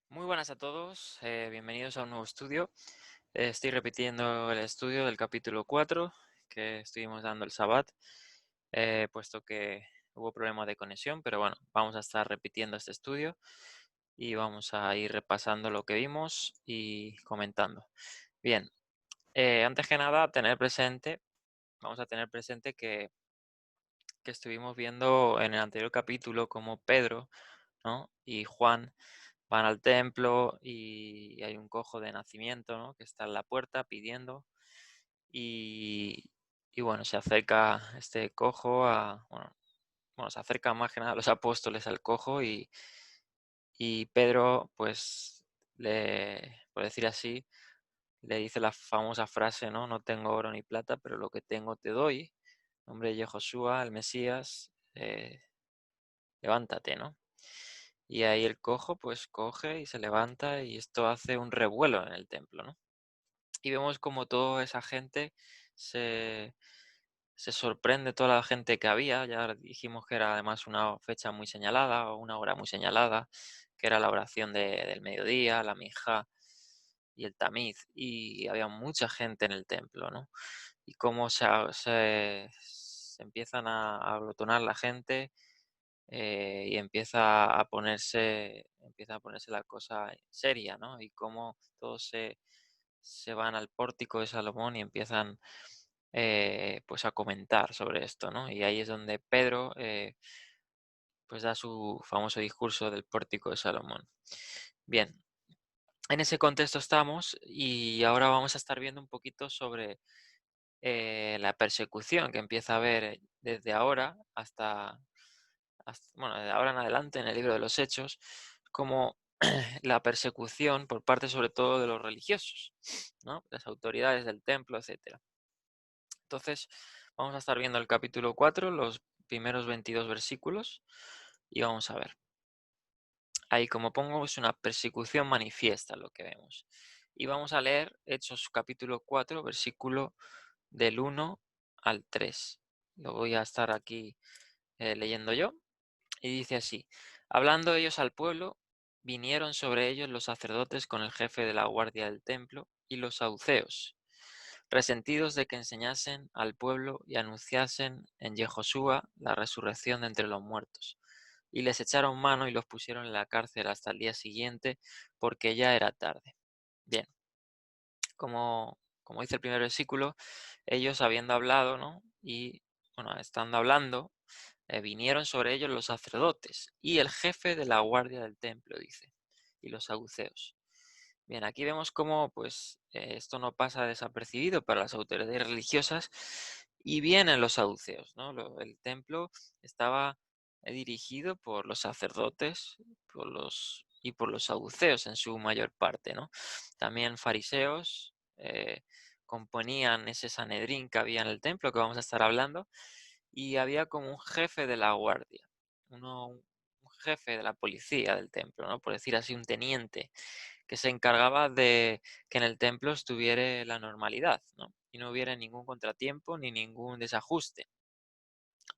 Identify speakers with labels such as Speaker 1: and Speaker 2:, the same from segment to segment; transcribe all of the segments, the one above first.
Speaker 1: Muy buenas a todos, bienvenidos a un nuevo estudio. Estoy repitiendo el estudio del capítulo 4 que estuvimos dando el Sabbat, puesto que hubo problemas de conexión, pero bueno, vamos a estar repitiendo este estudio y vamos a ir repasando lo que vimos y comentando. Bien, antes que nada, vamos a tener presente que estuvimos viendo en el anterior capítulo cómo Pedro, ¿no?, y Juan van al templo y hay un cojo de nacimiento, ¿no?, que está en la puerta pidiendo y, y bueno, se acerca este cojo bueno, se acerca más que nada los apóstoles al cojo y Pedro, pues, por decir así, le dice la famosa frase, ¿no? No tengo oro ni plata, pero lo que tengo te doy. En nombre de Josué, el Mesías, levántate, ¿no? Y ahí el cojo, pues coge y se levanta y esto hace un revuelo en el templo, ¿no? Y vemos como toda esa gente se, se sorprende, toda la gente que había. Ya dijimos que era además una fecha muy señalada o una hora muy señalada, que era la oración del mediodía, la mija y el tamiz. Y había mucha gente en el templo, ¿no? Y cómo se empiezan a aglutonar la gente, y empieza a ponerse la cosa seria, ¿no? Y cómo todos se van al pórtico de Salomón y empiezan, pues, a comentar sobre esto, ¿no? Y ahí es donde Pedro, pues, da su famoso discurso del pórtico de Salomón. Bien, en ese contexto estamos y ahora vamos a estar viendo un poquito sobre la persecución que empieza a haber desde ahora bueno, de ahora en adelante en el libro de los Hechos, como la persecución por parte sobre todo de los religiosos, ¿no? Las autoridades del templo, etcétera. Entonces, vamos a estar viendo el capítulo 4, los primeros 22 versículos, y vamos a ver. Ahí, como pongo, es una persecución manifiesta lo que vemos. Y vamos a leer Hechos capítulo 4, versículo del 1 al 3. Lo voy a estar aquí leyendo yo. Y dice así: hablando ellos al pueblo, vinieron sobre ellos los sacerdotes con el jefe de la guardia del templo y los saduceos, resentidos de que enseñasen al pueblo y anunciasen en Jehoshua la resurrección de entre los muertos. Y les echaron mano y los pusieron en la cárcel hasta el día siguiente, porque ya era tarde. Bien, como dice el primer versículo, ellos habiendo hablado, ¿no? Y bueno, estando hablando, vinieron sobre ellos los sacerdotes y el jefe de la guardia del templo, dice, y los saduceos. Bien, aquí vemos cómo pues esto no pasa desapercibido para las autoridades religiosas y vienen los saduceos, ¿no? El templo estaba dirigido por los sacerdotes y por los saduceos en su mayor parte, ¿no? También fariseos componían ese Sanedrín que había en el templo que vamos a estar hablando y había como un jefe de la guardia, un jefe de la policía del templo, ¿no? Por decir así, un teniente que se encargaba de que en el templo estuviera la normalidad, ¿no? Y no hubiera ningún contratiempo ni ningún desajuste,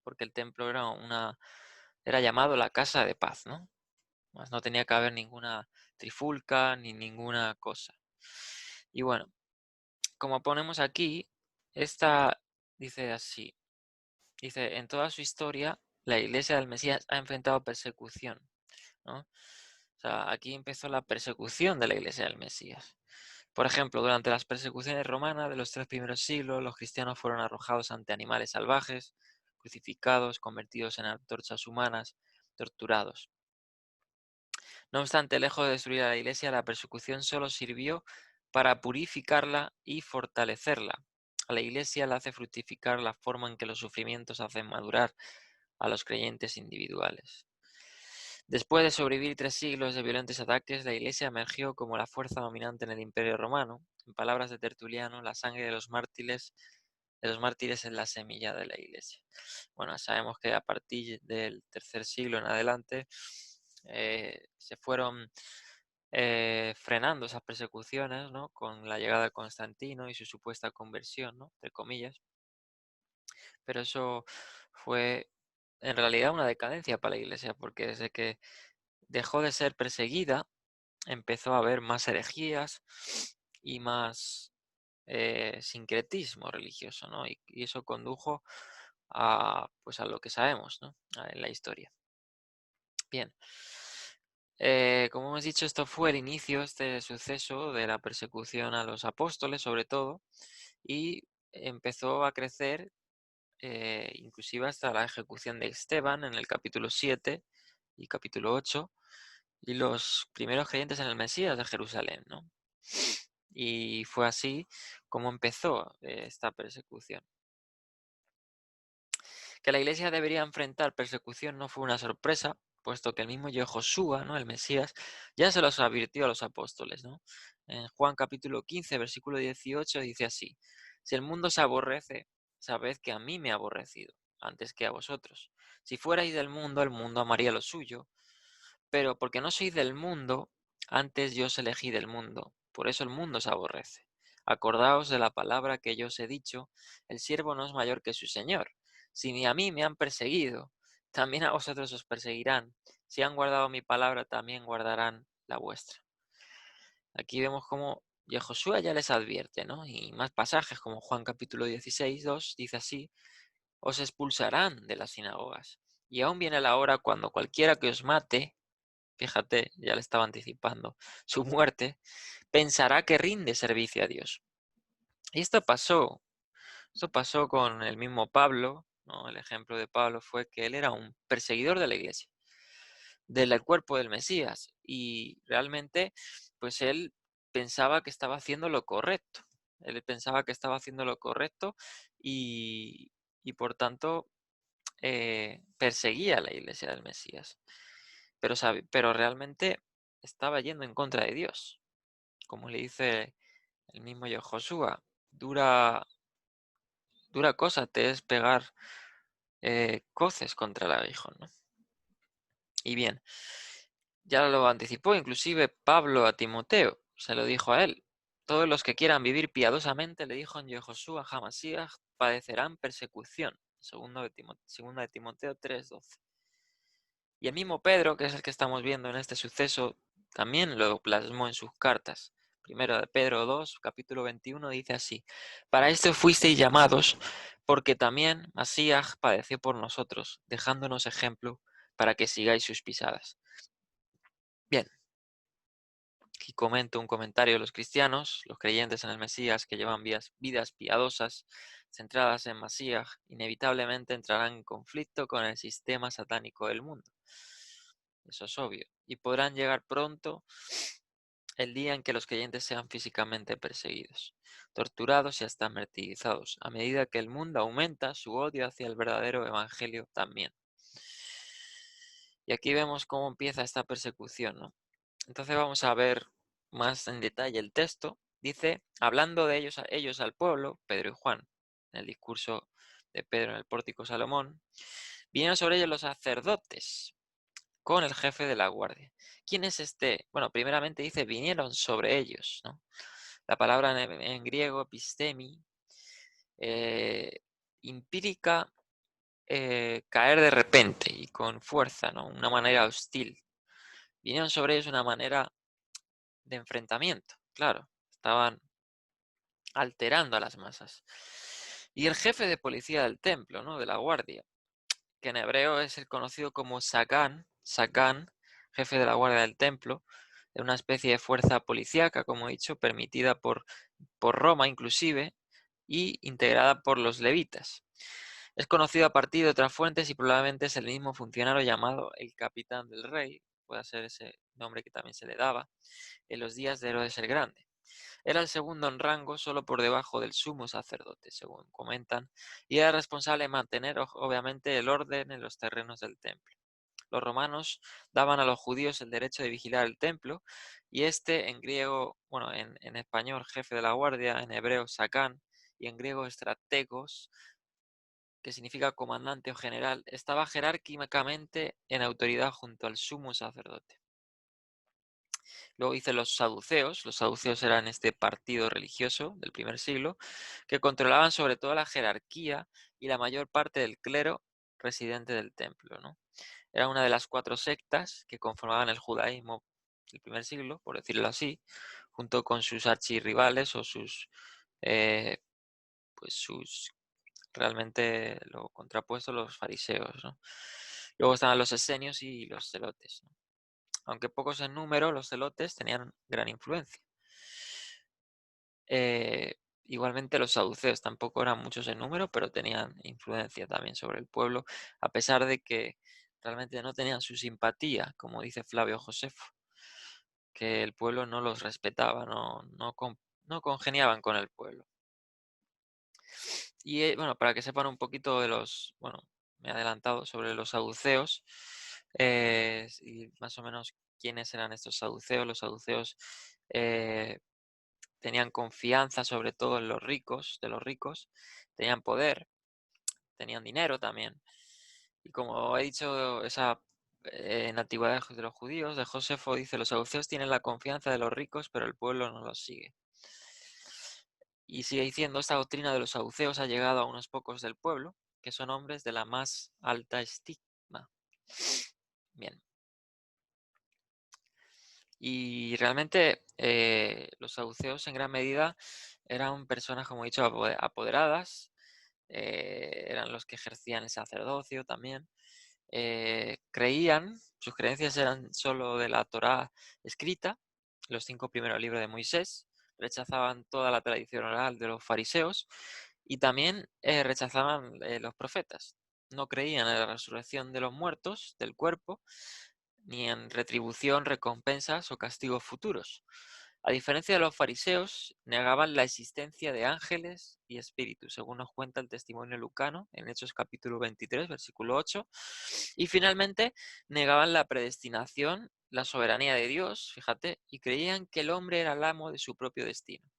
Speaker 1: porque el templo era llamado la casa de paz, ¿no? Más no tenía que haber ninguna trifulca ni ninguna cosa. Y bueno, como ponemos aquí, esta dice así, dice, en toda su historia, la iglesia del Mesías ha enfrentado persecución, ¿no? O sea, aquí empezó la persecución de la iglesia del Mesías. Por ejemplo, durante las persecuciones romanas de los 3 primeros siglos, los cristianos fueron arrojados ante animales salvajes, crucificados, convertidos en antorchas humanas, torturados. No obstante, lejos de destruir a la iglesia, la persecución solo sirvió para purificarla y fortalecerla. A la iglesia la hace fructificar la forma en que los sufrimientos hacen madurar a los creyentes individuales. Después de sobrevivir 3 siglos de violentos ataques, la Iglesia emergió como la fuerza dominante en el Imperio Romano. En palabras de Tertuliano, la sangre de los mártires es la semilla de la Iglesia. Bueno, sabemos que a partir del tercer siglo en adelante se fueron frenando esas persecuciones, ¿no? Con la llegada de Constantino y su supuesta conversión, ¿no? Entre comillas. Pero eso fue en realidad una decadencia para la Iglesia, porque desde que dejó de ser perseguida, empezó a haber más herejías y más sincretismo religioso, ¿no? Y eso condujo pues a lo que sabemos, ¿no? En la historia. Bien. Como hemos dicho, esto fue el inicio, este suceso de la persecución a los apóstoles, sobre todo, y empezó a crecer inclusive hasta la ejecución de Esteban en el capítulo 7 y capítulo 8, y los primeros creyentes en el Mesías de Jerusalén, ¿no? Y fue así como empezó esta persecución. Que la iglesia debería enfrentar persecución no fue una sorpresa, puesto que el mismo Josué, ¿no? El Mesías, ya se los advirtió a los apóstoles, ¿no? En Juan capítulo 15, versículo 18 dice así: si el mundo se aborrece, sabed que a mí me ha aborrecido, antes que a vosotros. Si fuerais del mundo, el mundo amaría lo suyo, pero porque no sois del mundo, antes yo os elegí del mundo, por eso el mundo se aborrece. Acordaos de la palabra que yo os he dicho: el siervo no es mayor que su señor. Si ni a mí me han perseguido, también a vosotros os perseguirán. Si han guardado mi palabra, también guardarán la vuestra. Aquí vemos cómo Josué ya les advierte, ¿no? Y más pasajes como Juan capítulo 16, 2, dice así: os expulsarán de las sinagogas. Y aún viene la hora cuando cualquiera que os mate, fíjate, ya le estaba anticipando su muerte, pensará que rinde servicio a Dios. Y esto pasó con el mismo Pablo, ¿no? El ejemplo de Pablo fue que él era un perseguidor de la iglesia, del cuerpo del Mesías, y realmente, pues él pensaba que estaba haciendo lo correcto. Él pensaba que estaba haciendo lo correcto y, y por tanto perseguía a la iglesia del Mesías. Pero realmente estaba yendo en contra de Dios. Como le dice el mismo Josué, dura, dura cosa te es pegar coces contra el aguijón, ¿no? Y bien, ya lo anticipó inclusive Pablo a Timoteo, se lo dijo a él. Todos los que quieran vivir piadosamente, le dijo en Josué Hamasías, padecerán persecución. Segunda de Timoteo 3:12. Y el mismo Pedro, que es el que estamos viendo en este suceso, también lo plasmó en sus cartas. Primero de Pedro 2, capítulo 21, dice así: para esto fuisteis llamados, porque también Masías padeció por nosotros, dejándonos ejemplo para que sigáis sus pisadas. Bien, aquí comento un comentario de los cristianos, los creyentes en el Mesías que llevan vidas piadosas, centradas en Masías, inevitablemente entrarán en conflicto con el sistema satánico del mundo. Eso es obvio. Y podrán llegar pronto el día en que los creyentes sean físicamente perseguidos, torturados y hasta martirizados, a medida que el mundo aumenta su odio hacia el verdadero evangelio también. Y aquí vemos cómo empieza esta persecución, ¿no? Entonces vamos a ver más en detalle el texto. Dice, hablando de ellos al pueblo, Pedro y Juan, en el discurso de Pedro en el pórtico Salomón, vinieron sobre ellos los sacerdotes con el jefe de la guardia. ¿Quién es este? Bueno, primeramente dice, vinieron sobre ellos, ¿no? La palabra en griego, epistemi, implica caer de repente y con fuerza, ¿no? Una manera hostil. Vinieron sobre ellos una manera de enfrentamiento, claro. Estaban alterando a las masas. Y el jefe de policía del templo, ¿no? De la guardia, que en hebreo es el conocido como Sagán, jefe de la guardia del templo, era una especie de fuerza policíaca, como he dicho, permitida por Roma inclusive, y integrada por los levitas. Es conocido a partir de otras fuentes y probablemente es el mismo funcionario llamado el capitán del rey, puede ser ese nombre que también se le daba, en los días de Herodes el Grande. Era el segundo en rango, solo por debajo del sumo sacerdote, según comentan, y era responsable de mantener, obviamente, el orden en los terrenos del templo. Los romanos daban a los judíos el derecho de vigilar el templo, y este en griego, bueno, en español jefe de la guardia, en hebreo sacán, y en griego estrategos, que significa comandante o general, estaba jerárquicamente en autoridad junto al sumo sacerdote. Luego dice los saduceos eran este partido religioso del primer siglo, que controlaban sobre todo la jerarquía y la mayor parte del clero residente del templo, ¿no? Era una de las 4 sectas que conformaban el judaísmo el primer siglo, por decirlo así, junto con sus archirrivales o eh, sus realmente lo contrapuesto, los fariseos, ¿no? Luego estaban los esenios y los celotes, ¿no? Aunque pocos en número, los celotes tenían gran influencia. Eh, Igualmente los saduceos tampoco eran muchos en número, pero tenían influencia también sobre el pueblo, a pesar de que realmente no tenían su simpatía, como dice Flavio Josefo, que el pueblo no los respetaba, no congeniaban con el pueblo. Y bueno, para que sepan un poquito de bueno, me he adelantado sobre los saduceos y más o menos quiénes eran estos saduceos. Los saduceos eh, tenían confianza sobre todo en los ricos, de los ricos, tenían poder, tenían dinero también. Y como he dicho, esa en la antigüedad de los judíos, de Josefo dice, los saduceos tienen la confianza de los ricos, pero el pueblo no los sigue. Y sigue diciendo, esta doctrina de los saduceos ha llegado a unos pocos del pueblo, que son hombres de la más alta estigma. Bien. Y realmente los saduceos en gran medida eran personas, como he dicho, apoderadas, eran los que ejercían el sacerdocio también. Creían, sus creencias eran solo de la Torá escrita, los 5 primeros libros de Moisés, rechazaban toda la tradición oral de los fariseos y también rechazaban los profetas. No creían en la resurrección de los muertos, del cuerpo, ni en retribución, recompensas o castigos futuros. A diferencia de los fariseos, negaban la existencia de ángeles y espíritus, según nos cuenta el testimonio lucano en Hechos capítulo 23, versículo 8. Y finalmente, negaban la predestinación, la soberanía de Dios, fíjate, y creían que el hombre era el amo de su propio destino.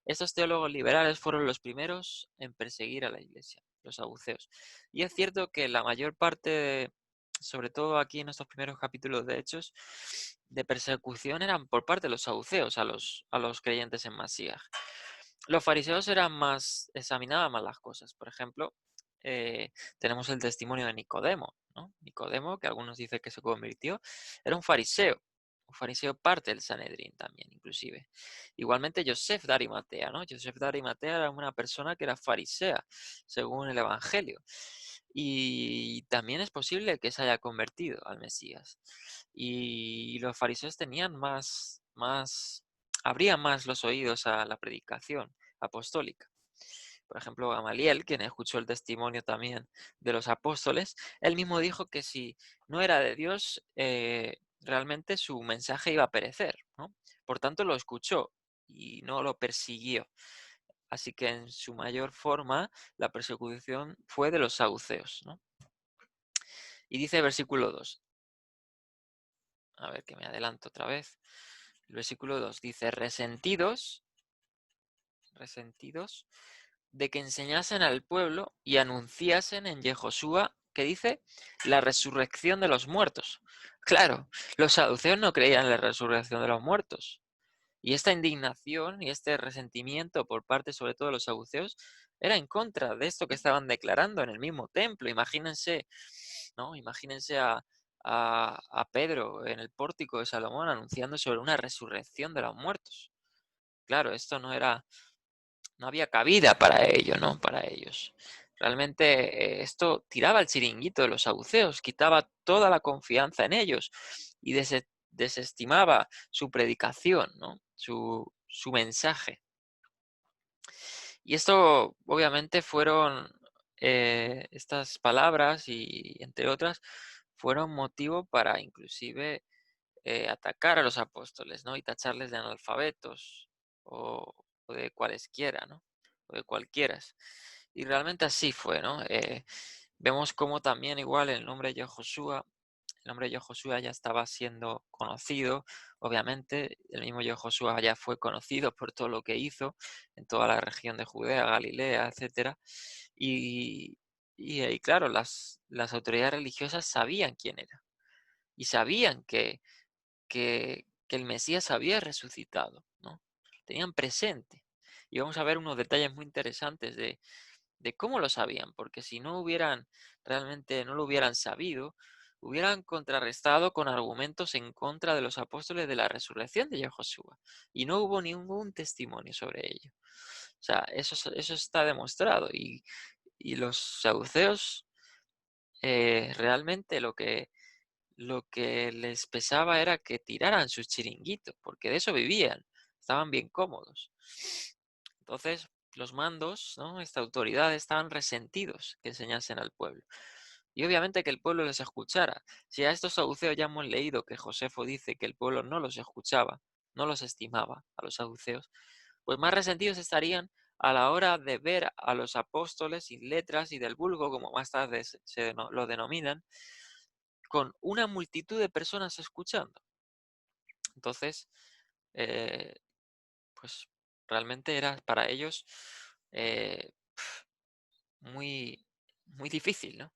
Speaker 1: Estos teólogos liberales fueron los primeros en perseguir a la Iglesia, los saduceos. Y es cierto que la mayor parte, sobre todo aquí en estos primeros capítulos de Hechos, de persecución eran por parte de los saduceos a los creyentes en Masías. Los fariseos eran más, examinaban más las cosas. Por ejemplo, tenemos el testimonio de Nicodemo, ¿no? Nicodemo, que algunos dicen que se convirtió, era un fariseo parte del Sanedrín también, inclusive. Igualmente Joseph de Arimatea, ¿no? Joseph de Arimatea era una persona que era farisea, según el Evangelio. Y también es posible que se haya convertido al Mesías. Y los fariseos tenían abrían más los oídos a la predicación apostólica. Por ejemplo, Gamaliel, quien escuchó el testimonio también de los apóstoles, él mismo dijo que si no era de Dios, realmente su mensaje iba a perecer, ¿no? Por tanto, lo escuchó y no lo persiguió. Así que en su mayor forma, la persecución fue de los saduceos, ¿no? Y dice el versículo 2, a ver que me adelanto otra vez. El versículo 2 dice, resentidos de que enseñasen al pueblo y anunciasen en Yehoshua, que dice, la resurrección de los muertos. Claro, los saduceos no creían en la resurrección de los muertos. Y esta indignación y este resentimiento por parte sobre todo de los saduceos era en contra de esto que estaban declarando en el mismo templo. Imagínense, ¿no? Imagínense a Pedro en el pórtico de Salomón anunciando sobre una resurrección de los muertos. Claro, esto no había cabida para ello, ¿no? Para ellos. Realmente esto tiraba el chiringuito de los saduceos, quitaba toda la confianza en ellos y desestimaba su predicación, ¿no? Su mensaje. Y esto, obviamente, fueron estas palabras y, entre otras, fueron motivo para inclusive atacar a los apóstoles, ¿no? Y tacharles de analfabetos o, o de cualesquiera, ¿no? O de cualquieras. Y realmente así fue, ¿no? Vemos cómo también igual el nombre de Josué ya estaba siendo conocido, obviamente, el mismo Josué ya fue conocido por todo lo que hizo en toda la región de Judea, Galilea, etcétera. Y claro, las autoridades religiosas sabían quién era y sabían que el Mesías había resucitado, ¿no? Tenían presente. Y vamos a ver unos detalles muy interesantes de cómo lo sabían, porque si no hubieran realmente no lo hubieran sabido, hubieran contrarrestado con argumentos en contra de los apóstoles de la resurrección de Yehoshua. Y no hubo ningún testimonio sobre ello. O sea, eso está demostrado. Y los saduceos realmente lo que les pesaba era que tiraran sus chiringuitos, porque de eso vivían, estaban bien cómodos. Entonces, los mandos, ¿no? Esta autoridad estaban resentidos que enseñasen al pueblo. Y obviamente que el pueblo les escuchara. Si a estos saduceos ya hemos leído que Josefo dice que el pueblo no los escuchaba, no los estimaba a los saduceos, pues más resentidos estarían a la hora de ver a los apóstoles sin letras y del vulgo, como más tarde lo denominan, con una multitud de personas escuchando. Entonces, eh, pues realmente era para ellos eh, muy, muy difícil, ¿no?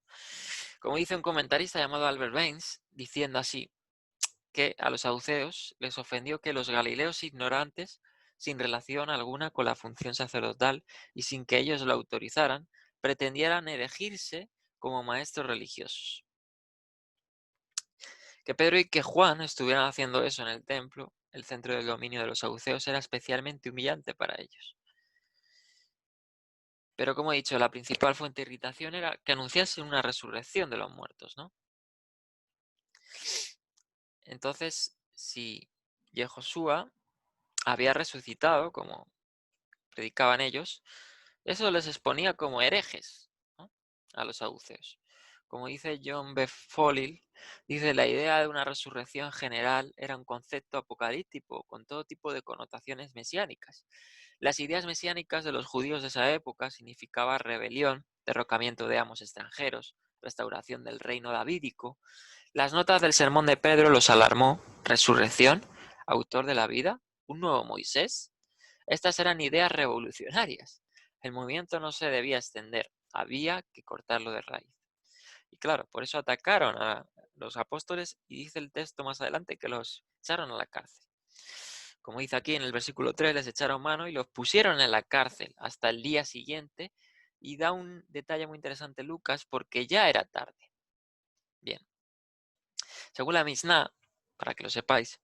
Speaker 1: Como dice un comentarista llamado Albert Baines, diciendo así, que a los saduceos les ofendió que los galileos ignorantes, sin relación alguna con la función sacerdotal y sin que ellos lo autorizaran, pretendieran erigirse como maestros religiosos. Que Pedro y que Juan estuvieran haciendo eso en el templo, el centro del dominio de los saduceos, era especialmente humillante para ellos. Pero como he dicho, la principal fuente de irritación era que anunciasen una resurrección de los muertos, ¿no? Entonces, si Yehoshua había resucitado, como predicaban ellos, eso les exponía como herejes, ¿no? A los saduceos. Como dice John B. Folil, dice, la idea de una resurrección general era un concepto apocalíptico con todo tipo de connotaciones mesiánicas. Las ideas mesiánicas de los judíos de esa época significaban rebelión, derrocamiento de amos extranjeros, restauración del reino davídico. Las notas del sermón de Pedro los alarmó, resurrección, autor de la vida, un nuevo Moisés. Estas eran ideas revolucionarias. El movimiento no se debía extender, había que cortarlo de raíz. Y claro, por eso atacaron a los apóstoles y dice el texto más adelante que los echaron a la cárcel. Como dice aquí en el versículo 3, les echaron mano y los pusieron en la cárcel hasta el día siguiente. Y da un detalle muy interesante Lucas porque ya era tarde. Bien, según la Mishnah, para que lo sepáis,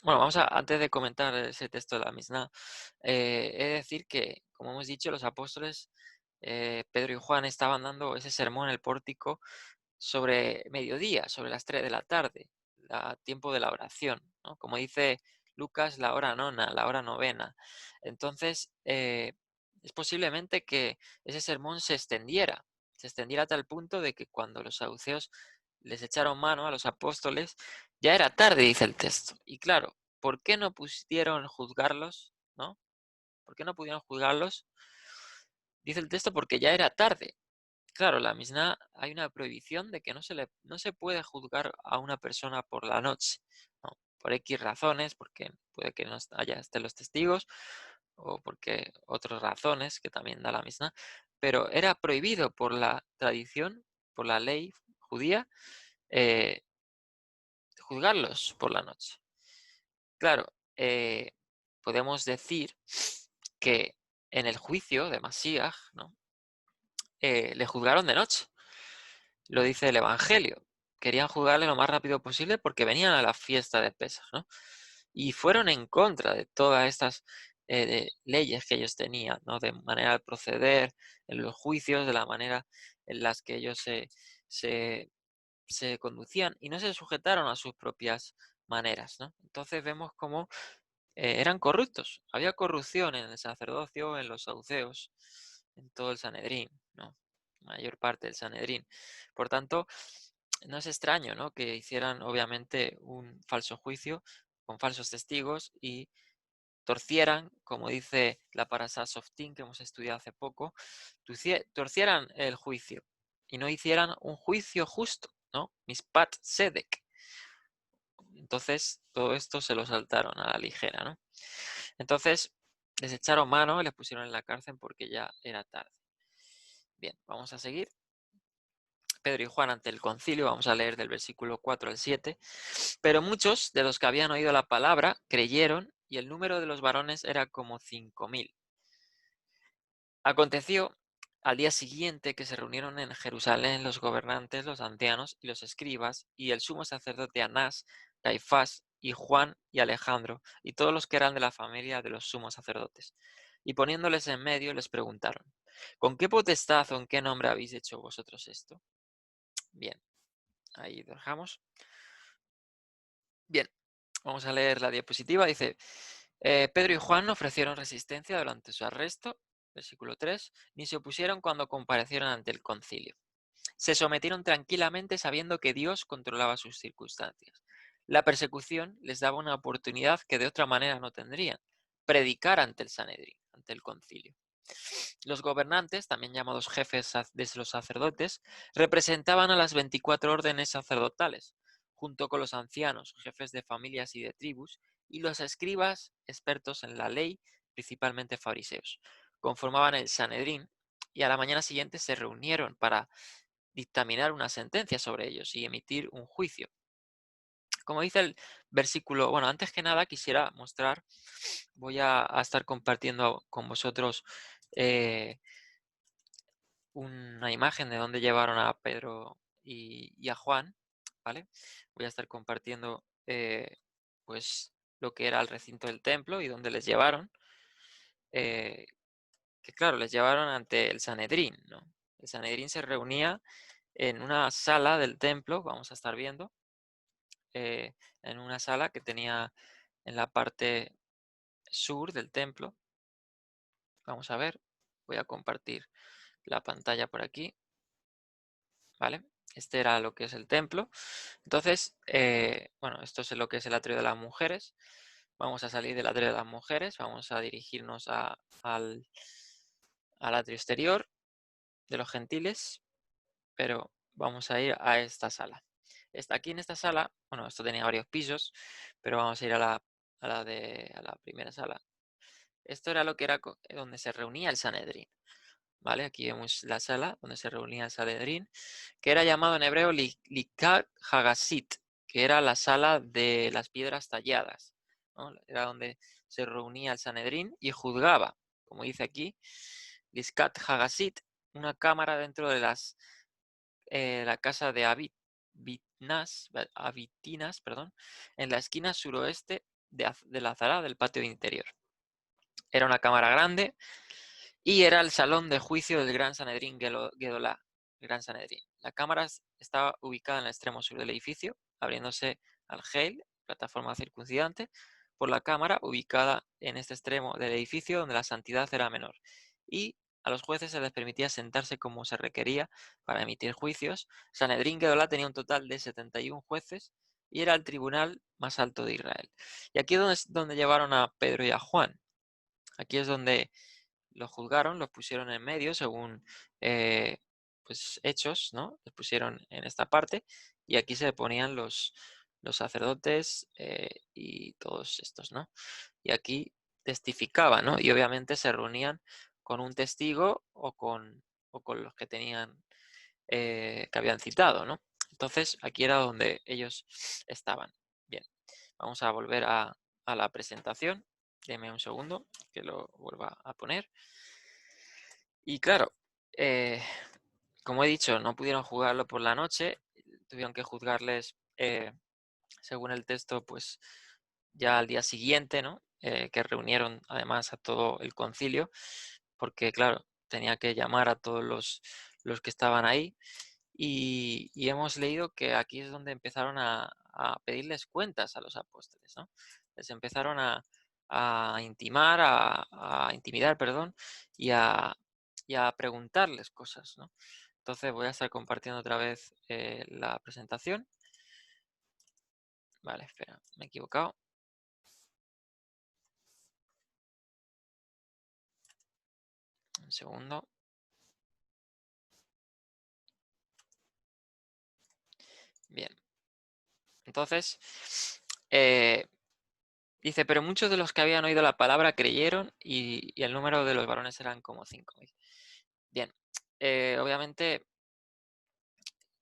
Speaker 1: bueno, antes de comentar ese texto de la Mishnah, he de decir que, como hemos dicho, los apóstoles Pedro y Juan estaban dando ese sermón en el pórtico sobre mediodía, sobre las 3 de la tarde, tiempo de la oración, ¿no? Como dice Lucas, la hora nona, la hora novena. Entonces, es posiblemente que ese sermón se extendiera a tal punto de que cuando los saduceos les echaron mano a los apóstoles, ya era tarde, dice el texto. Y claro, ¿por qué no pudieron juzgarlos? ¿No? ¿Por qué no pudieron juzgarlos? Dice el texto porque ya era tarde. Claro, la Mishnah hay una prohibición de que no se puede juzgar a una persona por la noche, ¿no? Por X razones, porque puede que no estén los testigos, o porque otras razones que también da la Mishnah, pero era prohibido por la tradición, por la ley judía, eh, juzgarlos por la noche. Claro, podemos decir que en el juicio de Masías, ¿no? Le juzgaron de noche. Lo dice el Evangelio. Querían juzgarle lo más rápido posible porque venían a la fiesta de Pesaj, ¿no? Y fueron en contra de todas estas leyes que ellos tenían, ¿no? De manera de proceder en los juicios, de la manera en las que ellos se, se conducían y no se sujetaron a sus propias maneras, ¿no? Entonces vemos cómo eran corruptos. Había corrupción en el sacerdocio, en los saduceos, en todo el Sanedrín, ¿no? Mayor parte del Sanedrín. Por tanto, no es extraño, ¿no? Que hicieran obviamente un falso juicio con falsos testigos y torcieran, como dice la parasha Softim que hemos estudiado hace poco, torcieran el juicio y no hicieran un juicio justo, ¿no? Mispat Sedek. Entonces, todo esto se lo saltaron a la ligera, ¿no? Entonces, les echaron mano y les pusieron en la cárcel porque ya era tarde. Bien, vamos a seguir. Pedro y Juan ante el concilio, vamos a leer del versículo 4 al 7. Pero muchos de los que habían oído la palabra creyeron y el número de los varones era como 5.000. Aconteció al día siguiente que se reunieron en Jerusalén los gobernantes, los ancianos y los escribas, y el sumo sacerdote Anás, Caifás, y Juan y Alejandro, y todos los que eran de la familia de los sumos sacerdotes. Y poniéndoles en medio, les preguntaron, ¿con qué potestad o en qué nombre habéis hecho vosotros esto? Bien, ahí dejamos. Bien, vamos a leer la diapositiva. Dice, Pedro y Juan no ofrecieron resistencia durante su arresto, versículo 3, ni se opusieron cuando comparecieron ante el concilio. Se sometieron tranquilamente sabiendo que Dios controlaba sus circunstancias. La persecución les daba una oportunidad que de otra manera no tendrían, predicar ante el Sanedrín, ante el concilio. Los gobernantes, también llamados jefes de los sacerdotes, representaban a las 24 órdenes sacerdotales, junto con los ancianos, jefes de familias y de tribus, y los escribas, expertos en la ley, principalmente fariseos. Conformaban el Sanedrín y a la mañana siguiente se reunieron para dictaminar una sentencia sobre ellos y emitir un juicio. Como dice el versículo, bueno, antes que nada quisiera mostrar, voy a estar compartiendo con vosotros eh, una imagen de dónde llevaron a Pedro y a Juan, ¿vale? Voy a estar compartiendo pues lo que era el recinto del templo y dónde les llevaron, eh, que claro, les llevaron ante el Sanedrín, ¿no? El Sanedrín se reunía en una sala del templo, vamos a estar viendo, en una sala que tenía en la parte sur del templo. Vamos a ver, voy a compartir la pantalla por aquí, ¿vale? Este era lo que es el templo. Entonces, bueno, esto es lo que es el atrio de las mujeres. Vamos a salir del atrio de las mujeres, vamos a dirigirnos al atrio exterior de los gentiles, pero vamos a ir a esta sala. Aquí en esta sala, bueno, esto tenía varios pisos, pero vamos a ir a la primera sala. Esto era lo que era donde se reunía el Sanedrín, ¿vale? Aquí vemos la sala donde se reunía el Sanedrín, que era llamado en hebreo Likat Hagasit, que era la sala de las piedras talladas, ¿no? Era donde se reunía el Sanedrín y juzgaba, como dice aquí, Liskat Hagasit, una cámara dentro de la casa de Abitinas, perdón, en la esquina suroeste de la Zara del patio interior. Era una cámara grande y era el salón de juicio del Gran Sanedrín Gedolá, Gran Sanedrín. La cámara estaba ubicada en el extremo sur del edificio, abriéndose al Heil, plataforma circuncidante, por la cámara ubicada en este extremo del edificio donde la santidad era menor. Y a los jueces se les permitía sentarse como se requería para emitir juicios. Sanedrín Gedolá tenía un total de 71 jueces y era el tribunal más alto de Israel. Y aquí es donde llevaron a Pedro y a Juan. Aquí es donde los juzgaron, los pusieron en medio según pues, hechos, ¿no? Los pusieron en esta parte y aquí se ponían los sacerdotes y todos estos, ¿no? Y aquí testificaban, ¿no? Y obviamente se reunían con un testigo o con los que tenían, que habían citado, ¿no? Entonces aquí era donde ellos estaban. Bien, vamos a volver a la presentación. Deme un segundo que lo vuelva a poner. Y claro, eh, como he dicho, no pudieron juzgarlo por la noche, tuvieron que juzgarles, según el texto, pues ya al día siguiente, ¿no? Que reunieron además a todo el concilio, porque claro, tenía que llamar a todos los que estaban ahí. Y hemos leído que aquí es donde empezaron a pedirles cuentas a los apóstoles, ¿no? Les empezaron a intimidar, perdón, y a preguntarles cosas, ¿no? Entonces voy a estar compartiendo otra vez la presentación. Vale, espera, me he equivocado. Un segundo. Bien. Entonces, dice, pero muchos de los que habían oído la palabra creyeron y el número de los varones eran como 5.000. Bien, obviamente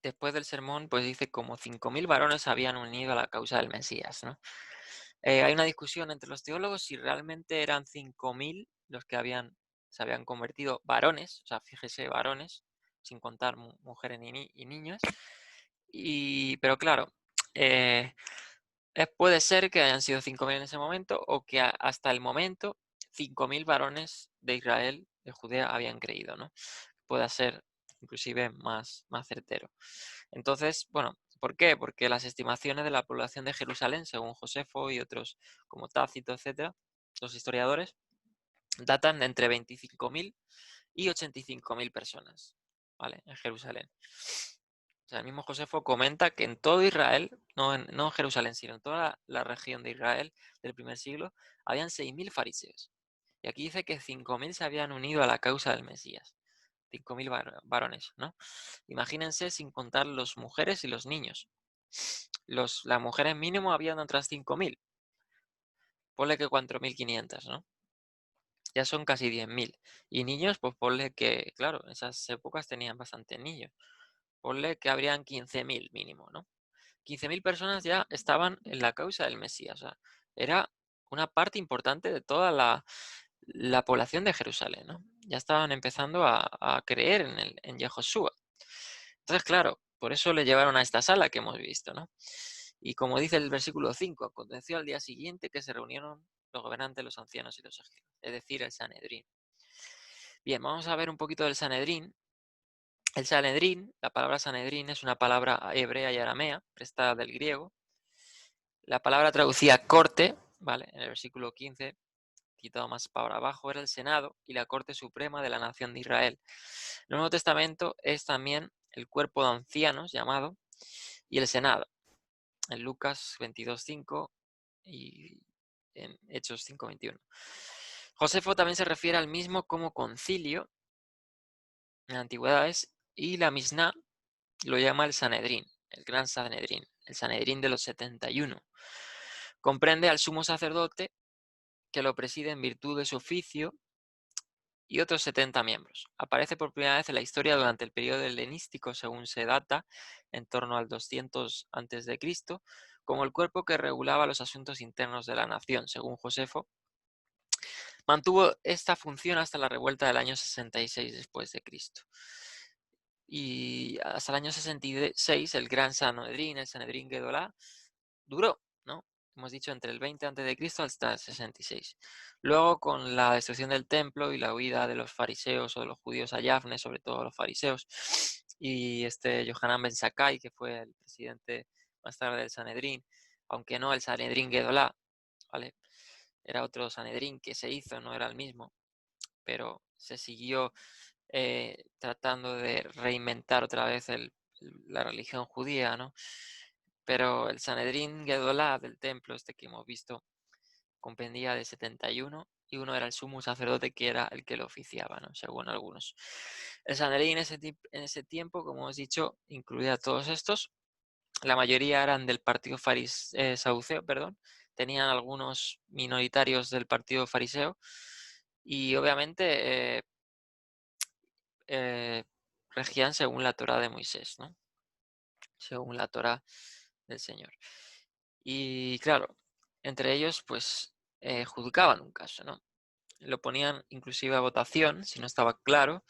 Speaker 1: después del sermón, pues dice como 5.000 varones habían unido a la causa del Mesías, ¿no? Hay una discusión entre los teólogos si realmente eran 5.000 los que habían se habían convertido varones, o sea, fíjese, varones, sin contar mujeres y niños. Pero claro, puede ser que hayan sido 5.000 en ese momento o que hasta el momento 5.000 varones de Israel, de Judea, habían creído, ¿no? Pueda ser inclusive más certero. Entonces, bueno, ¿por qué? Porque las estimaciones de la población de Jerusalén, según Josefo y otros como Tácito, etcétera, los historiadores, datan de entre 25.000 y 85.000 personas, ¿vale? En Jerusalén. O sea, el mismo Josefo comenta que en todo Israel, no en Jerusalén, sino en toda la región de Israel del primer siglo, habían 6.000 fariseos. Y aquí dice que 5.000 se habían unido a la causa del Mesías. 5.000 varones, ¿no? Imagínense sin contar las mujeres y los niños. Las mujeres mínimo habían otras 5.000. Ponle que 4.500, ¿no? Ya son casi 10.000. Y niños, pues ponle que, claro, en esas épocas tenían bastantes niños. Ponle que habrían 15.000 mínimo, ¿no? 15.000 personas ya estaban en la causa del Mesías. O sea, era una parte importante de toda la población de Jerusalén, ¿no? Ya estaban empezando a creer en Yehoshua. Entonces, claro, por eso le llevaron a esta sala que hemos visto, ¿no? Y como dice el versículo 5, aconteció al día siguiente que se reunieron los gobernantes, los ancianos y los escribas, es decir, el Sanedrín. Bien, vamos a ver un poquito del Sanedrín. El Sanedrín, la palabra Sanedrín es una palabra hebrea y aramea, prestada del griego. La palabra traducía corte, ¿vale? En el versículo 15, quitado más para abajo, era el Senado y la Corte Suprema de la Nación de Israel. El Nuevo Testamento es también el cuerpo de ancianos llamado y el Senado. En Lucas 22:5 y en Hechos 5:21. Josefo también se refiere al mismo como concilio en Antigüedades y la Misná lo llama el Sanedrín, el gran Sanedrín, el Sanedrín de los 71. Comprende al sumo sacerdote que lo preside en virtud de su oficio y otros 70 miembros. Aparece por primera vez en la historia durante el periodo helenístico, según se data, en torno al 200 a.C., como el cuerpo que regulaba los asuntos internos de la nación, según Josefo. Mantuvo esta función hasta la revuelta del año 66 después de Cristo. Y hasta el año 66 el gran Sanedrín, el Sanedrín Gedolá, duró, ¿no? Hemos dicho entre el 20 a.C. hasta el 66. Luego, con la destrucción del templo y la huida de los fariseos o de los judíos a Yafne, sobre todo los fariseos, y Yohanan ben Zakkai, que fue el presidente más tarde del Sanedrín, aunque no el Sanedrín Gedolá, ¿vale? Era otro Sanedrín que se hizo, no era el mismo, pero se siguió tratando de reinventar otra vez la religión judía, ¿no? Pero el Sanedrín Gedolá del templo, que hemos visto, comprendía de 71 y uno era el sumo sacerdote que era el que lo oficiaba, ¿no? Según algunos. El Sanedrín en ese tiempo, como hemos dicho, incluía a todos estos. La mayoría eran del partido saduceo, perdón. Tenían algunos minoritarios del partido fariseo y obviamente eh, regían según la Torá de Moisés, ¿no? Según la Torá del Señor. Y claro, entre ellos pues juzgaban un caso, ¿no? Lo ponían inclusive a votación si no estaba claro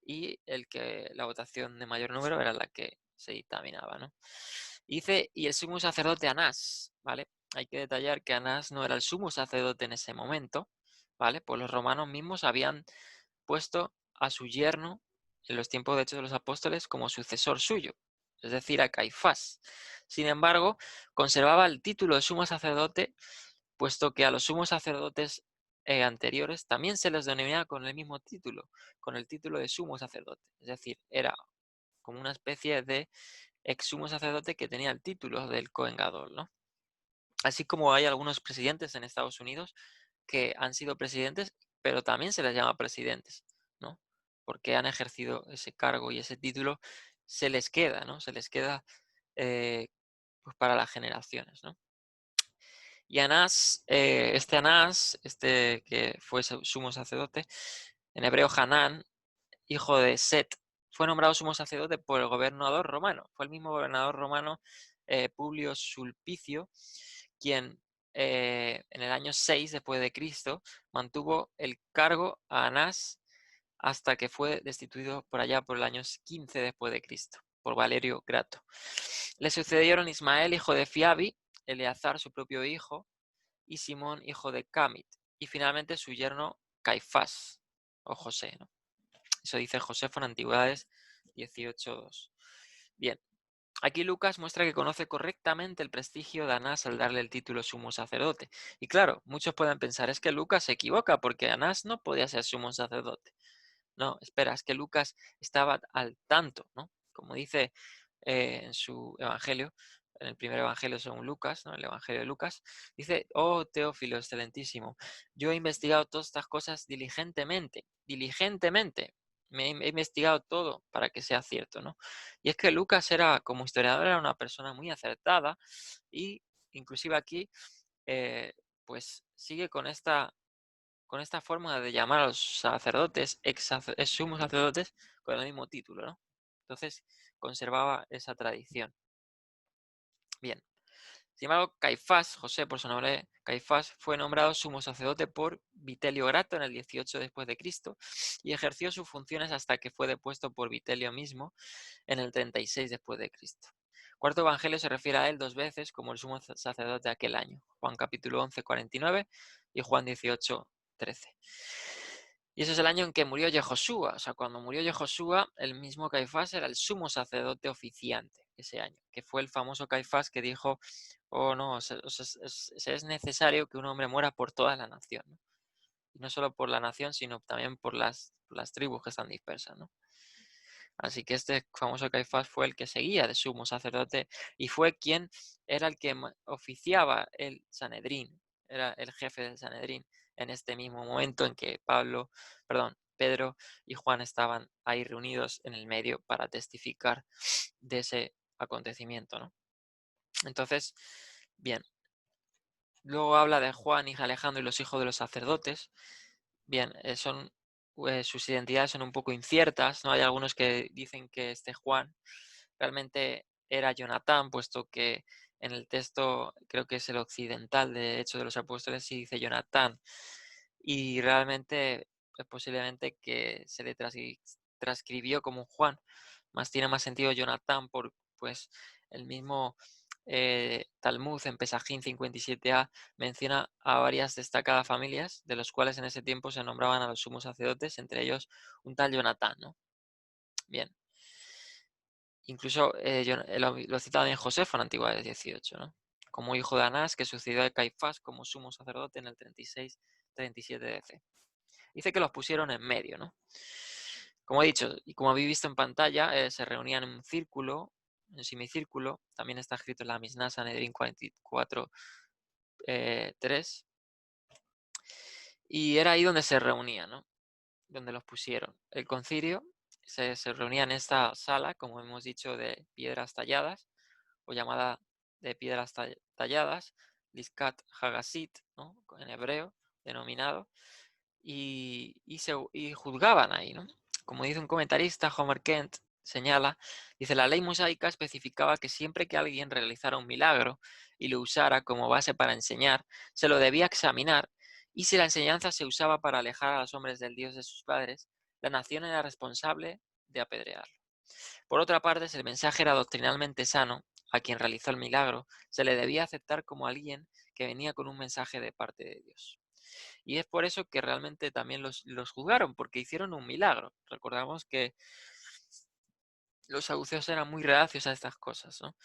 Speaker 1: y la votación de mayor número era la que se dictaminaba, ¿no? Dice, y el sumo sacerdote Anás, ¿vale? Hay que detallar que Anás no era el sumo sacerdote en ese momento, ¿vale? Pues los romanos mismos habían puesto a su yerno en los tiempos de Hechos de los Apóstoles como sucesor suyo, es decir, a Caifás. Sin embargo, conservaba el título de sumo sacerdote, puesto que a los sumos sacerdotes anteriores también se les denominaba con el mismo título, con el título de sumo sacerdote. Es decir, era como una especie de ex sumo sacerdote que tenía el título del Cohen Gadol, ¿no? Así como hay algunos presidentes en Estados Unidos que han sido presidentes, pero también se les llama presidentes, ¿no? Porque han ejercido ese cargo y ese título se les queda, ¿no? Se les queda pues para las generaciones, ¿no? Y Anás, que fue sumo sacerdote, en hebreo Hanán, hijo de Set, fue nombrado sumo sacerdote por el gobernador romano. Fue el mismo gobernador romano, Publio Sulpicio, quien en el año 6 después de Cristo, mantuvo el cargo a Anás hasta que fue destituido por allá por el año 15 después de Cristo, por Valerio Grato. Le sucedieron Ismael, hijo de Fiabi, Eleazar, su propio hijo, y Simón, hijo de Camit, y finalmente su yerno Caifás, o José, ¿no? Eso dice Josefo en Antigüedades 18:2. Bien, aquí Lucas muestra que conoce correctamente el prestigio de Anás al darle el título sumo sacerdote. Y claro, muchos pueden pensar, es que Lucas se equivoca porque Anás no podía ser sumo sacerdote. No, espera, es que Lucas estaba al tanto, ¿no? Como dice en su evangelio, en el primer evangelio según Lucas, ¿no? El evangelio de Lucas, dice, oh Teófilo, excelentísimo, yo he investigado todas estas cosas diligentemente, he investigado todo para que sea cierto, ¿no? Y es que Lucas era, como historiador, era una persona muy acertada y inclusive aquí, pues sigue con esta forma de llamar a los sacerdotes, sumos sacerdotes, con el mismo título, ¿no? Entonces conservaba esa tradición. Bien. Sin embargo, Caifás, José por su nombre Caifás, fue nombrado sumo sacerdote por Vitelio Grato en el 18 después de Cristo y ejerció sus funciones hasta que fue depuesto por Vitelio mismo en el 36 después de Cristo. Cuarto evangelio se refiere a él dos veces como el sumo sacerdote de aquel año. Juan capítulo 11, 49 y Juan 18, 13. Y ese es el año en que murió Yehoshua. O sea, cuando murió Yehoshua, el mismo Caifás era el sumo sacerdote oficiante ese año, que fue el famoso Caifás que dijo, oh no, es necesario que un hombre muera por toda la nación, ¿no? Y no solo por la nación, sino también por las tribus que están dispersas, ¿no? Así que este famoso Caifás fue el que seguía de sumo sacerdote y fue quien era el que oficiaba el Sanedrín, era el jefe del Sanedrín en este mismo momento en que Pedro y Juan estaban ahí reunidos en el medio para testificar de ese acontecimiento, ¿no? Entonces, bien, luego habla de Juan, hija de Alejandro y los hijos de los sacerdotes. Bien, sus identidades son un poco inciertas, ¿no? Hay algunos que dicen que este Juan realmente era Jonatán, puesto que en el texto, creo que es el occidental de Hechos de los Apóstoles, sí dice Jonatán. Y realmente, pues posiblemente que se le transcribió como Juan, más tiene más sentido Jonatán por pues el mismo Talmud en Pesajín 57a menciona a varias destacadas familias, de los cuales en ese tiempo se nombraban a los sumos sacerdotes, entre ellos un tal Jonatán, ¿no? Bien. Incluso lo cita también Josefo en Antigüedades 18, ¿no? Como hijo de Anás, que sucedió a Caifás como sumo sacerdote en el 36-37 DC. Dice que los pusieron en medio, ¿no? Como he dicho, y como habéis visto en pantalla, se reunían en un círculo, en semicírculo. También está escrito en la Misná Sanedrín 44, 3. Y era ahí donde se reunían, ¿no? Donde los pusieron. El concilio se reunía en esta sala, como hemos dicho, de piedras talladas, o llamada de piedras talladas, Liskat Hagasit, ¿no? En hebreo, denominado, y juzgaban ahí, ¿no? Como dice un comentarista, Homer Kent señala, dice, la ley mosaica especificaba que siempre que alguien realizara un milagro y lo usara como base para enseñar, se lo debía examinar, y si la enseñanza se usaba para alejar a los hombres del Dios de sus padres, la nación era responsable de apedrearlo. Por otra parte, si el mensaje era doctrinalmente sano, a quien realizó el milagro se le debía aceptar como alguien que venía con un mensaje de parte de Dios. Y es por eso que realmente también los juzgaron, porque hicieron un milagro. Recordamos que los saduceos eran muy reacios a estas cosas, ¿no?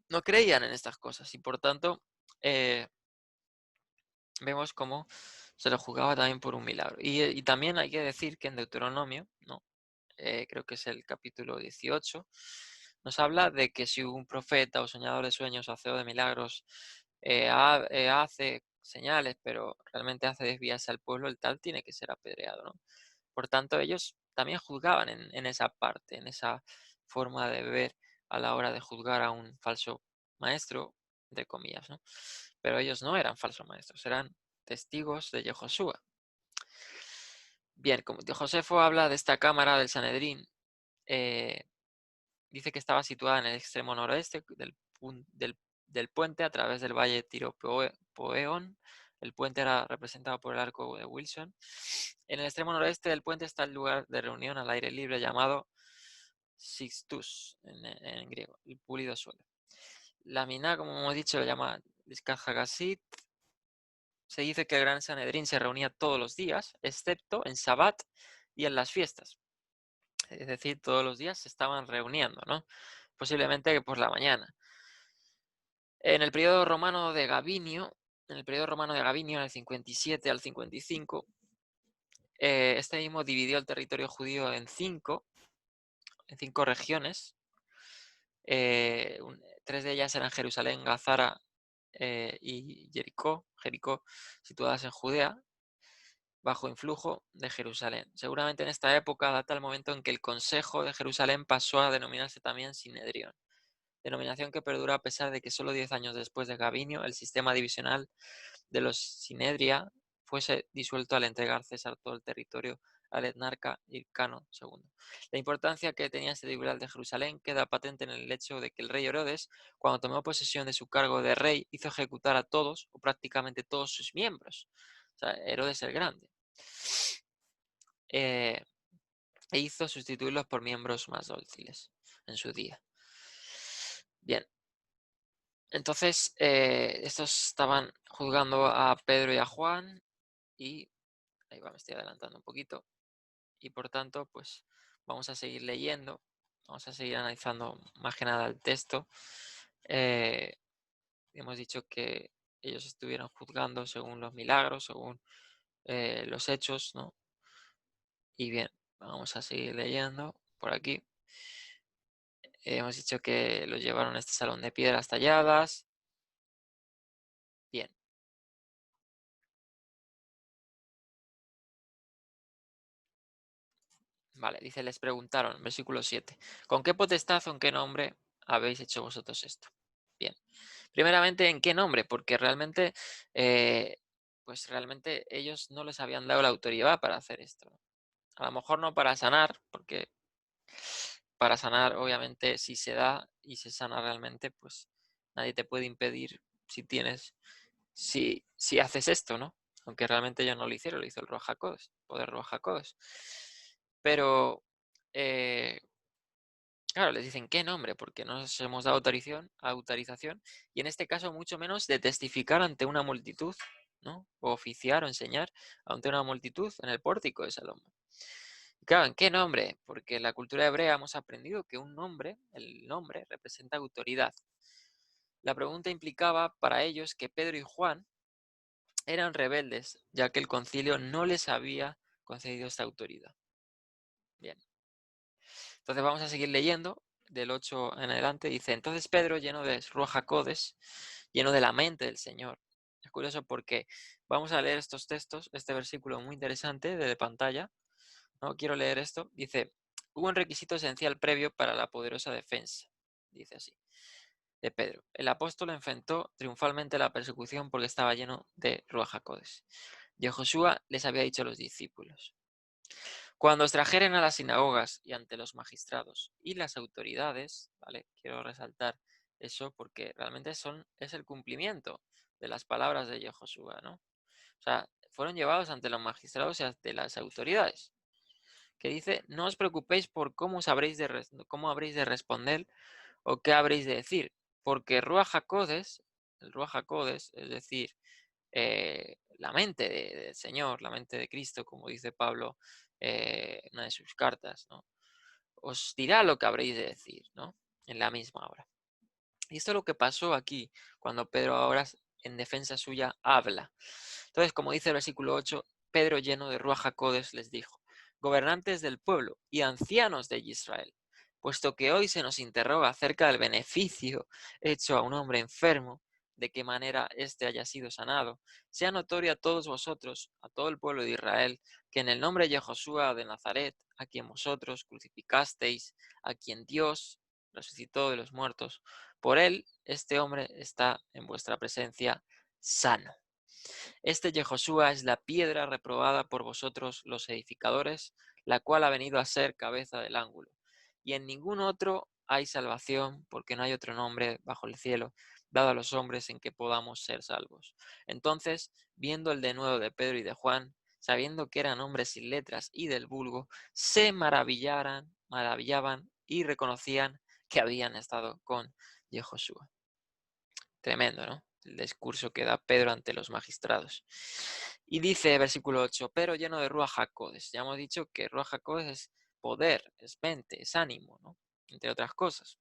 Speaker 1: No creían en estas cosas y por tanto eh, vemos cómo se los juzgaba también por un milagro. Y también hay que decir que en Deuteronomio, ¿no? Creo que es el capítulo 18, nos habla de que si un profeta o soñador de sueños o hacedor de milagros hace señales, pero realmente hace desviarse al pueblo, el tal tiene que ser apedreado, ¿no? Por tanto, ellos también juzgaban en esa parte, en esa forma de ver a la hora de juzgar a un falso maestro, entre comillas, ¿no? Pero ellos no eran falsos maestros, eran testigos de Yehoshua. Bien, como Josefo habla de esta cámara del Sanedrín, dice que estaba situada en el extremo noroeste del puente a través del valle Tiropoeón. El puente era representado por el arco de Wilson. En el extremo noroeste del puente está el lugar de reunión al aire libre llamado Sixtus en griego, el pulido suelo. La Miná, como hemos dicho, lo llama Discajagasit. Se dice que el Gran Sanedrín se reunía todos los días, excepto en Sabbat y en las fiestas. Es decir, todos los días se estaban reuniendo, ¿no? Posiblemente por la mañana. En el periodo romano de Gavinio, en el 57 al 55, este mismo dividió el territorio judío en cinco regiones. Tres de ellas eran Jerusalén, Gazara y Jericó, situadas en Judea, bajo influjo de Jerusalén. Seguramente en esta época data el momento en que el Consejo de Jerusalén pasó a denominarse también Sinedrión, denominación que perdura a pesar de que solo 10 años después de Gavinio el sistema divisional de los Sinedria fuese disuelto al entregar César todo el territorio al etnarca Hircano II. La importancia que tenía este tribunal de Jerusalén queda patente en el hecho de que el rey Herodes, cuando tomó posesión de su cargo de rey, hizo ejecutar a todos o prácticamente todos sus miembros. O sea, Herodes el Grande. E hizo sustituirlos por miembros más dóciles en su día. Bien. Entonces, estos estaban juzgando a Pedro y a Juan y ahí va, me estoy adelantando un poquito. Y por tanto, pues vamos a seguir leyendo, vamos a seguir analizando más que nada el texto. Hemos dicho que ellos estuvieron juzgando según los milagros, según los hechos, ¿no? Y bien, vamos a seguir leyendo por aquí. Hemos dicho que los llevaron a este salón de piedras talladas. Bien. Vale, dice, les preguntaron, versículo 7, ¿con qué potestad o en qué nombre habéis hecho vosotros esto? Bien, primeramente, ¿en qué nombre? Porque realmente, pues realmente ellos no les habían dado la autoridad para hacer esto. A lo mejor no para sanar, porque para sanar, obviamente, si se da y se sana realmente, pues nadie te puede impedir si haces esto, ¿no? Aunque realmente ellos no lo hicieron, lo hizo el Ruach HaKodesh, poder Ruach HaKodesh. Pero, claro, les dicen, ¿qué nombre? Porque no nos hemos dado autorización, y en este caso mucho menos de testificar ante una multitud, ¿no? O oficiar o enseñar ante una multitud en el pórtico de Salomón. Y claro, ¿en qué nombre? Porque en la cultura hebrea hemos aprendido que el nombre representa autoridad. La pregunta implicaba para ellos que Pedro y Juan eran rebeldes, ya que el concilio no les había concedido esta autoridad. Bien. Entonces vamos a seguir leyendo del 8 en adelante. Dice, entonces Pedro, lleno de Ruach HaKodesh, lleno de la mente del Señor. Es curioso porque vamos a leer estos textos, este versículo muy interesante de pantalla. No quiero leer esto. Dice, hubo un requisito esencial previo para la poderosa defensa. Dice así, de Pedro. El apóstol enfrentó triunfalmente la persecución porque estaba lleno de Ruach HaKodesh. Yehoshua les había dicho a los discípulos, cuando os trajeren a las sinagogas y ante los magistrados y las autoridades, ¿vale? Quiero resaltar eso porque realmente es el cumplimiento de las palabras de Yehoshua, ¿no? O sea, fueron llevados ante los magistrados y ante las autoridades, que dice, no os preocupéis por cómo habréis de responder o qué habréis de decir, porque Ruach HaKodesh, el Ruach HaKodesh, es decir, la mente del Señor, la mente de Cristo, como dice Pablo en una de sus cartas, ¿no? Os dirá lo que habréis de decir, ¿no? En la misma hora. Y esto es lo que pasó aquí, cuando Pedro ahora en defensa suya habla. Entonces, como dice el versículo 8, Pedro lleno de Ruach HaKodesh les dijo, gobernantes del pueblo y ancianos de Israel, puesto que hoy se nos interroga acerca del beneficio hecho a un hombre enfermo, de qué manera éste haya sido sanado, sea notorio a todos vosotros, a todo el pueblo de Israel, que en el nombre de Josué de Nazaret, a quien vosotros crucificasteis, a quien Dios resucitó de los muertos, por él este hombre está en vuestra presencia sano. Este Yehoshua es la piedra reprobada por vosotros los edificadores, la cual ha venido a ser cabeza del ángulo. Y en ningún otro hay salvación, porque no hay otro nombre bajo el cielo dado a los hombres en que podamos ser salvos. Entonces, viendo el denuedo de Pedro y de Juan, sabiendo que eran hombres sin letras y del vulgo, se maravillaban y reconocían que habían estado con Yehoshua. Tremendo, ¿no? El discurso que da Pedro ante los magistrados. Y dice, versículo 8, pero lleno de Ruach HaKodes. Ya hemos dicho que Ruach HaKodes es poder, es mente, es ánimo, ¿no? Entre otras cosas.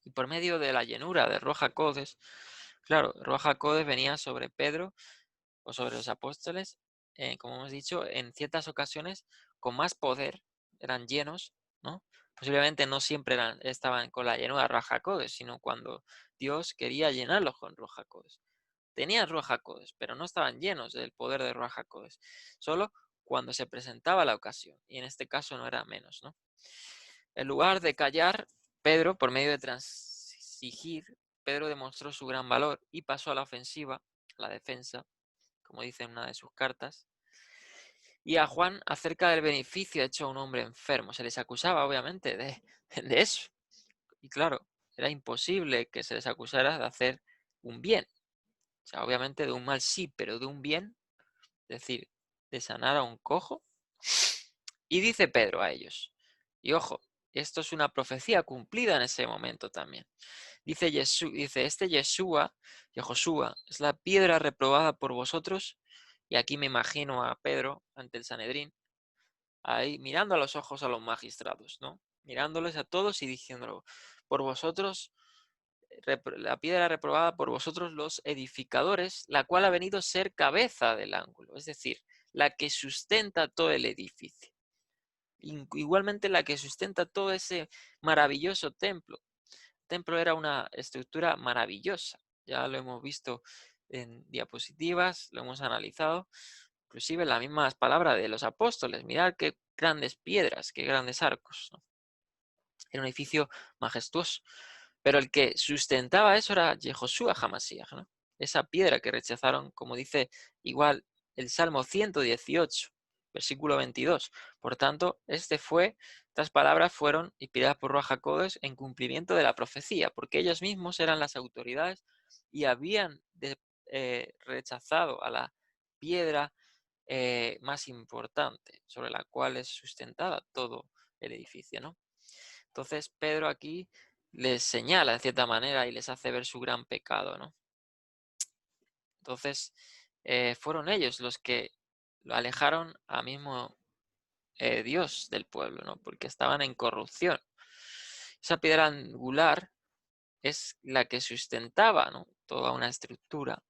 Speaker 1: Y por medio de la llenura de Ruach HaKodes, claro, Ruach HaKodes venía sobre Pedro o sobre los apóstoles, como hemos dicho, en ciertas ocasiones con más poder, eran llenos, ¿no? Posiblemente no siempre estaban con la llenura de Ruach HaKodes, sino cuando Dios quería llenarlos con Ruach HaKodes. Tenían Ruach HaKodes, pero no estaban llenos del poder de Ruach HaKodes, solo cuando se presentaba la ocasión, y en este caso no era menos, ¿no? En lugar de callar, Pedro, por medio de transigir, Pedro demostró su gran valor y pasó a la ofensiva, a la defensa, como dice en una de sus cartas, y a Juan acerca del beneficio hecho a un hombre enfermo. Se les acusaba, obviamente, de eso. Y claro, era imposible que se les acusara de hacer un bien. O sea, obviamente de un mal sí, pero de un bien, es decir, de sanar a un cojo. Y dice Pedro a ellos, y ojo, esto es una profecía cumplida en ese momento también. Dice, este Yehoshua, es la piedra reprobada por vosotros. Y aquí me imagino a Pedro ante el Sanedrín, ahí mirando a los ojos a los magistrados, ¿no? Mirándoles a todos y diciéndolo, por vosotros, la piedra reprobada por vosotros los edificadores, la cual ha venido a ser cabeza del ángulo, es decir, la que sustenta todo el edificio. Igualmente la que sustenta todo ese maravilloso templo. El templo era una estructura maravillosa, ya lo hemos visto en diapositivas, lo hemos analizado, inclusive las mismas palabras de los apóstoles, mirad qué grandes piedras, qué grandes arcos, ¿no? Era un edificio majestuoso, pero el que sustentaba eso era Yehoshua HaMashiach, ¿no? Esa piedra que rechazaron, como dice igual el Salmo 118, versículo 22. Por tanto, estas palabras fueron inspiradas por Ruach HaKodesh en cumplimiento de la profecía, porque ellos mismos eran las autoridades y habían rechazado a la piedra más importante sobre la cual es sustentada todo el edificio, ¿no? Entonces Pedro aquí les señala de cierta manera y les hace ver su gran pecado, ¿no? Entonces fueron ellos los que lo alejaron a mismo Dios del pueblo, ¿no? Porque estaban en corrupción. Esa piedra angular es la que sustentaba, ¿no? Toda una estructura.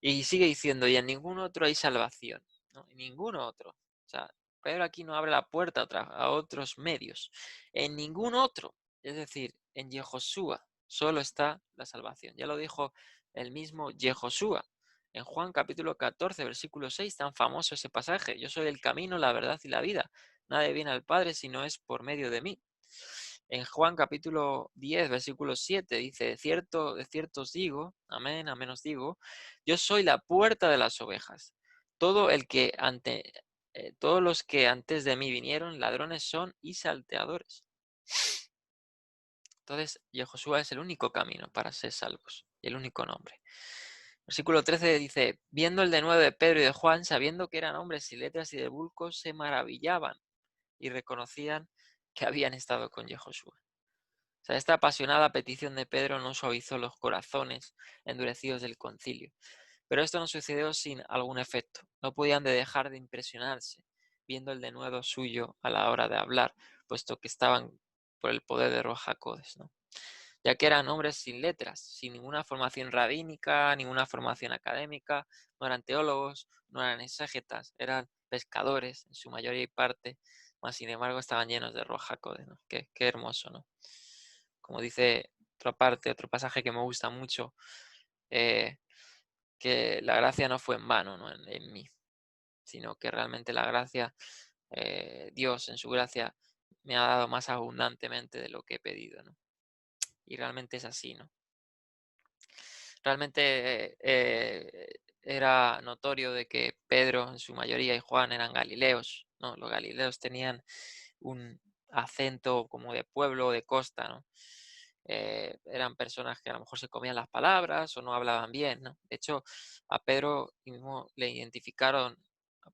Speaker 1: Y sigue diciendo, y en ningún otro hay salvación, ¿no? En ningún otro. O sea, Pedro aquí no abre la puerta a otros medios. En ningún otro. Es decir, en Yehoshua solo está la salvación. Ya lo dijo el mismo Yehoshua. En Juan capítulo 14, versículo 6, tan famoso ese pasaje. Yo soy el camino, la verdad y la vida. Nadie viene al Padre si no es por medio de mí. En Juan capítulo 10, versículo 7 dice, de cierto os digo, amén, amén os digo, yo soy la puerta de las ovejas. Todo el que todos los que antes de mí vinieron, ladrones son y salteadores. Entonces, Yehoshua es el único camino para ser salvos, el único nombre. Versículo 13 dice, viendo el denuedo de Pedro y de Juan, sabiendo que eran hombres sin letras y de vulcos, se maravillaban y reconocían que habían estado con Yehoshua. O sea, esta apasionada petición de Pedro no suavizó los corazones endurecidos del concilio. Pero esto no sucedió sin algún efecto. No podían dejar de impresionarse viendo el denuedo suyo a la hora de hablar, puesto que estaban por el poder de Ruach HaKodesh, ¿no? Ya que eran hombres sin letras, sin ninguna formación rabínica, ninguna formación académica, no eran teólogos, no eran exégetas, eran pescadores en su mayoría y parte, mas sin embargo estaban llenos de Ruach HaKodesh, ¿no? Qué hermoso, ¿no? Como dice otra parte, otro pasaje que me gusta mucho, que la gracia no fue en vano, ¿no? en mí, sino que realmente la gracia, Dios en su gracia me ha dado más abundantemente de lo que he pedido, ¿no? Y realmente es así, ¿no? Realmente era notorio de que Pedro en su mayoría y Juan eran galileos, ¿no? Los galileos tenían un acento como de pueblo o de costa, ¿no? eran personas que a lo mejor se comían las palabras o no hablaban bien, ¿no? De hecho, a Pedro mismo le identificaron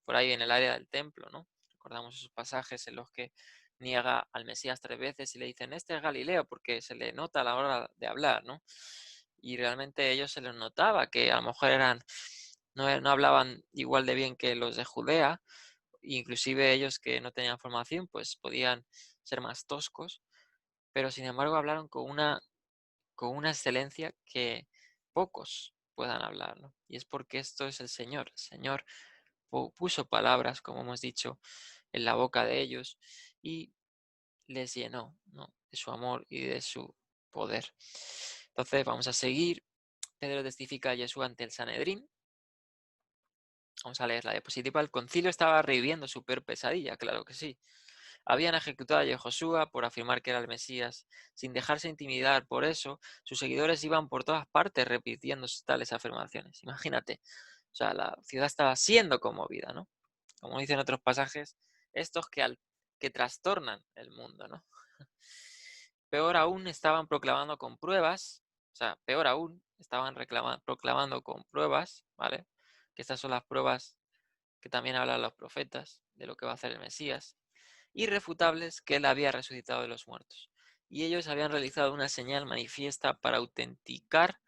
Speaker 1: por ahí en el área del templo, ¿no? Recordamos esos pasajes en los que niega al Mesías 3 veces y le dicen, este es Galileo, porque se le nota a la hora de hablar, ¿no? Y realmente a ellos se les notaba que a lo mejor no hablaban igual de bien que los de Judea, inclusive ellos que no tenían formación, pues podían ser más toscos, pero sin embargo hablaron con una excelencia que pocos puedan hablar, ¿no? Y es porque esto es el Señor. El Señor puso palabras, como hemos dicho, en la boca de ellos y les llenó, ¿no?, de su amor y de su poder. Entonces vamos a seguir. Pedro testifica a Jesús ante el Sanedrín. Vamos a leer la diapositiva. El concilio estaba reviviendo su peor pesadilla, claro que sí. Habían ejecutado a Yehoshua por afirmar que era el Mesías. Sin dejarse intimidar por eso, sus seguidores iban por todas partes repitiendo tales afirmaciones. Imagínate, o sea, la ciudad estaba siendo conmovida, ¿no? Como dicen otros pasajes, estos que trastornan el mundo, ¿no? Peor aún, estaban proclamando con pruebas, o sea, peor aún, estaban proclamando con pruebas, ¿vale? Que estas son las pruebas que también hablan los profetas de lo que va a hacer el Mesías, irrefutables, que él había resucitado de los muertos. Y ellos habían realizado una señal manifiesta para autenticar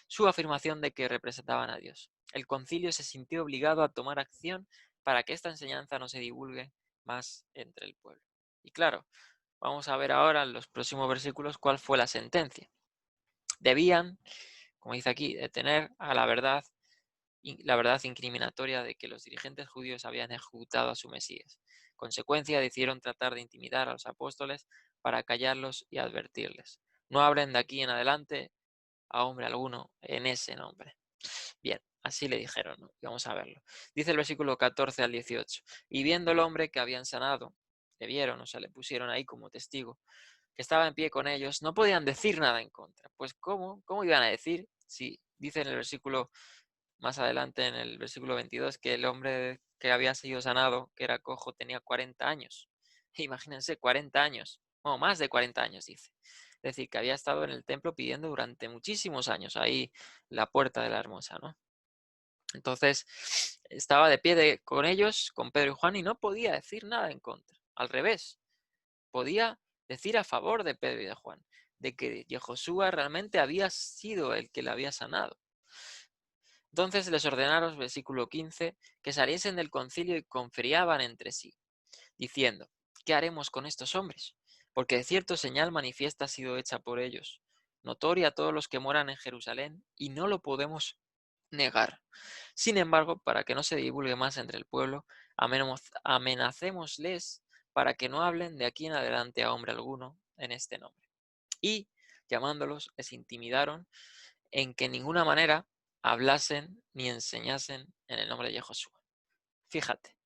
Speaker 1: su afirmación de que representaban a Dios. El concilio se sintió obligado a tomar acción para que esta enseñanza no se divulgue más entre el pueblo. Y claro, vamos a ver ahora en los próximos versículos cuál fue la sentencia. Debían, como dice aquí, detener a la verdad incriminatoria de que los dirigentes judíos habían ejecutado a su Mesías. Consecuencia, decidieron tratar de intimidar a los apóstoles para callarlos y advertirles: no hablen de aquí en adelante a hombre alguno en ese nombre. Bien, así le dijeron, ¿no? Y vamos a verlo. Dice el versículo 14 al 18. Y viendo el hombre que habían sanado, le vieron, o sea, le pusieron ahí como testigo, que estaba en pie con ellos, no podían decir nada en contra. Pues ¿cómo iban a decir si dice en el versículo más adelante, en el versículo 22, que el hombre que había sido sanado, que era cojo, tenía 40 años? Imagínense, 40 años, o más de 40 años, dice. Es decir, que había estado en el templo pidiendo durante muchísimos años, ahí la puerta de la hermosa, ¿no? Entonces, estaba de pie con ellos, con Pedro y Juan, y no podía decir nada en contra. Al revés, podía decir a favor de Pedro y de Juan, de que Yehoshua realmente había sido el que le había sanado. Entonces les ordenaron, versículo 15, que saliesen del concilio y confriaban entre sí, diciendo: ¿qué haremos con estos hombres? Porque de cierto señal manifiesta ha sido hecha por ellos, notoria a todos los que moran en Jerusalén, y no lo podemos negar. Sin embargo, para que no se divulgue más entre el pueblo, amenacémosles para que no hablen de aquí en adelante a hombre alguno en este nombre. Y, llamándolos, les intimidaron en que en ninguna manera hablasen ni enseñasen en el nombre de Yehoshua. Fíjate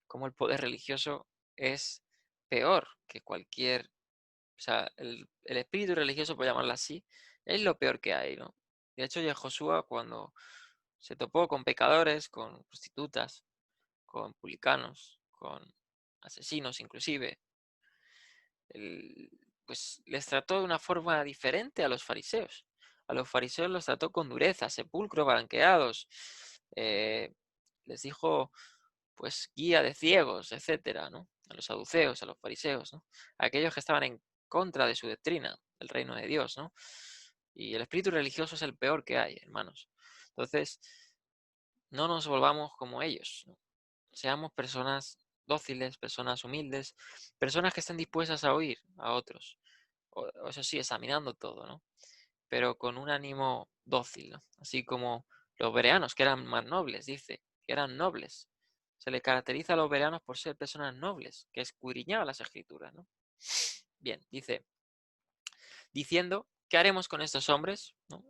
Speaker 1: cómo el poder religioso es peor que cualquier, o sea, el espíritu religioso, por llamarlo así, es lo peor que hay, ¿no? De hecho, Yehoshua, cuando se topó con pecadores, con prostitutas, con publicanos, con asesinos inclusive, él, pues les trató de una forma diferente a los fariseos. A los fariseos los trató con dureza, sepulcros blanqueados, eh, les dijo, pues, guía de ciegos, etcétera, ¿no? A los saduceos, a los fariseos, ¿no? A aquellos que estaban en contra de su doctrina, del reino de Dios, ¿no? Y el espíritu religioso es el peor que hay, hermanos. Entonces, no nos volvamos como ellos, ¿no? Seamos personas dóciles, personas humildes, personas que estén dispuestas a oír a otros. O eso sí, examinando todo, ¿no? Pero con un ánimo dócil, ¿no? Así como los bereanos, que eran más nobles, dice, que eran nobles. Se le caracteriza a los bereanos por ser personas nobles, que escudriñaban las escrituras, ¿no? Bien, dice, diciendo, ¿qué haremos con estos hombres? ¿No?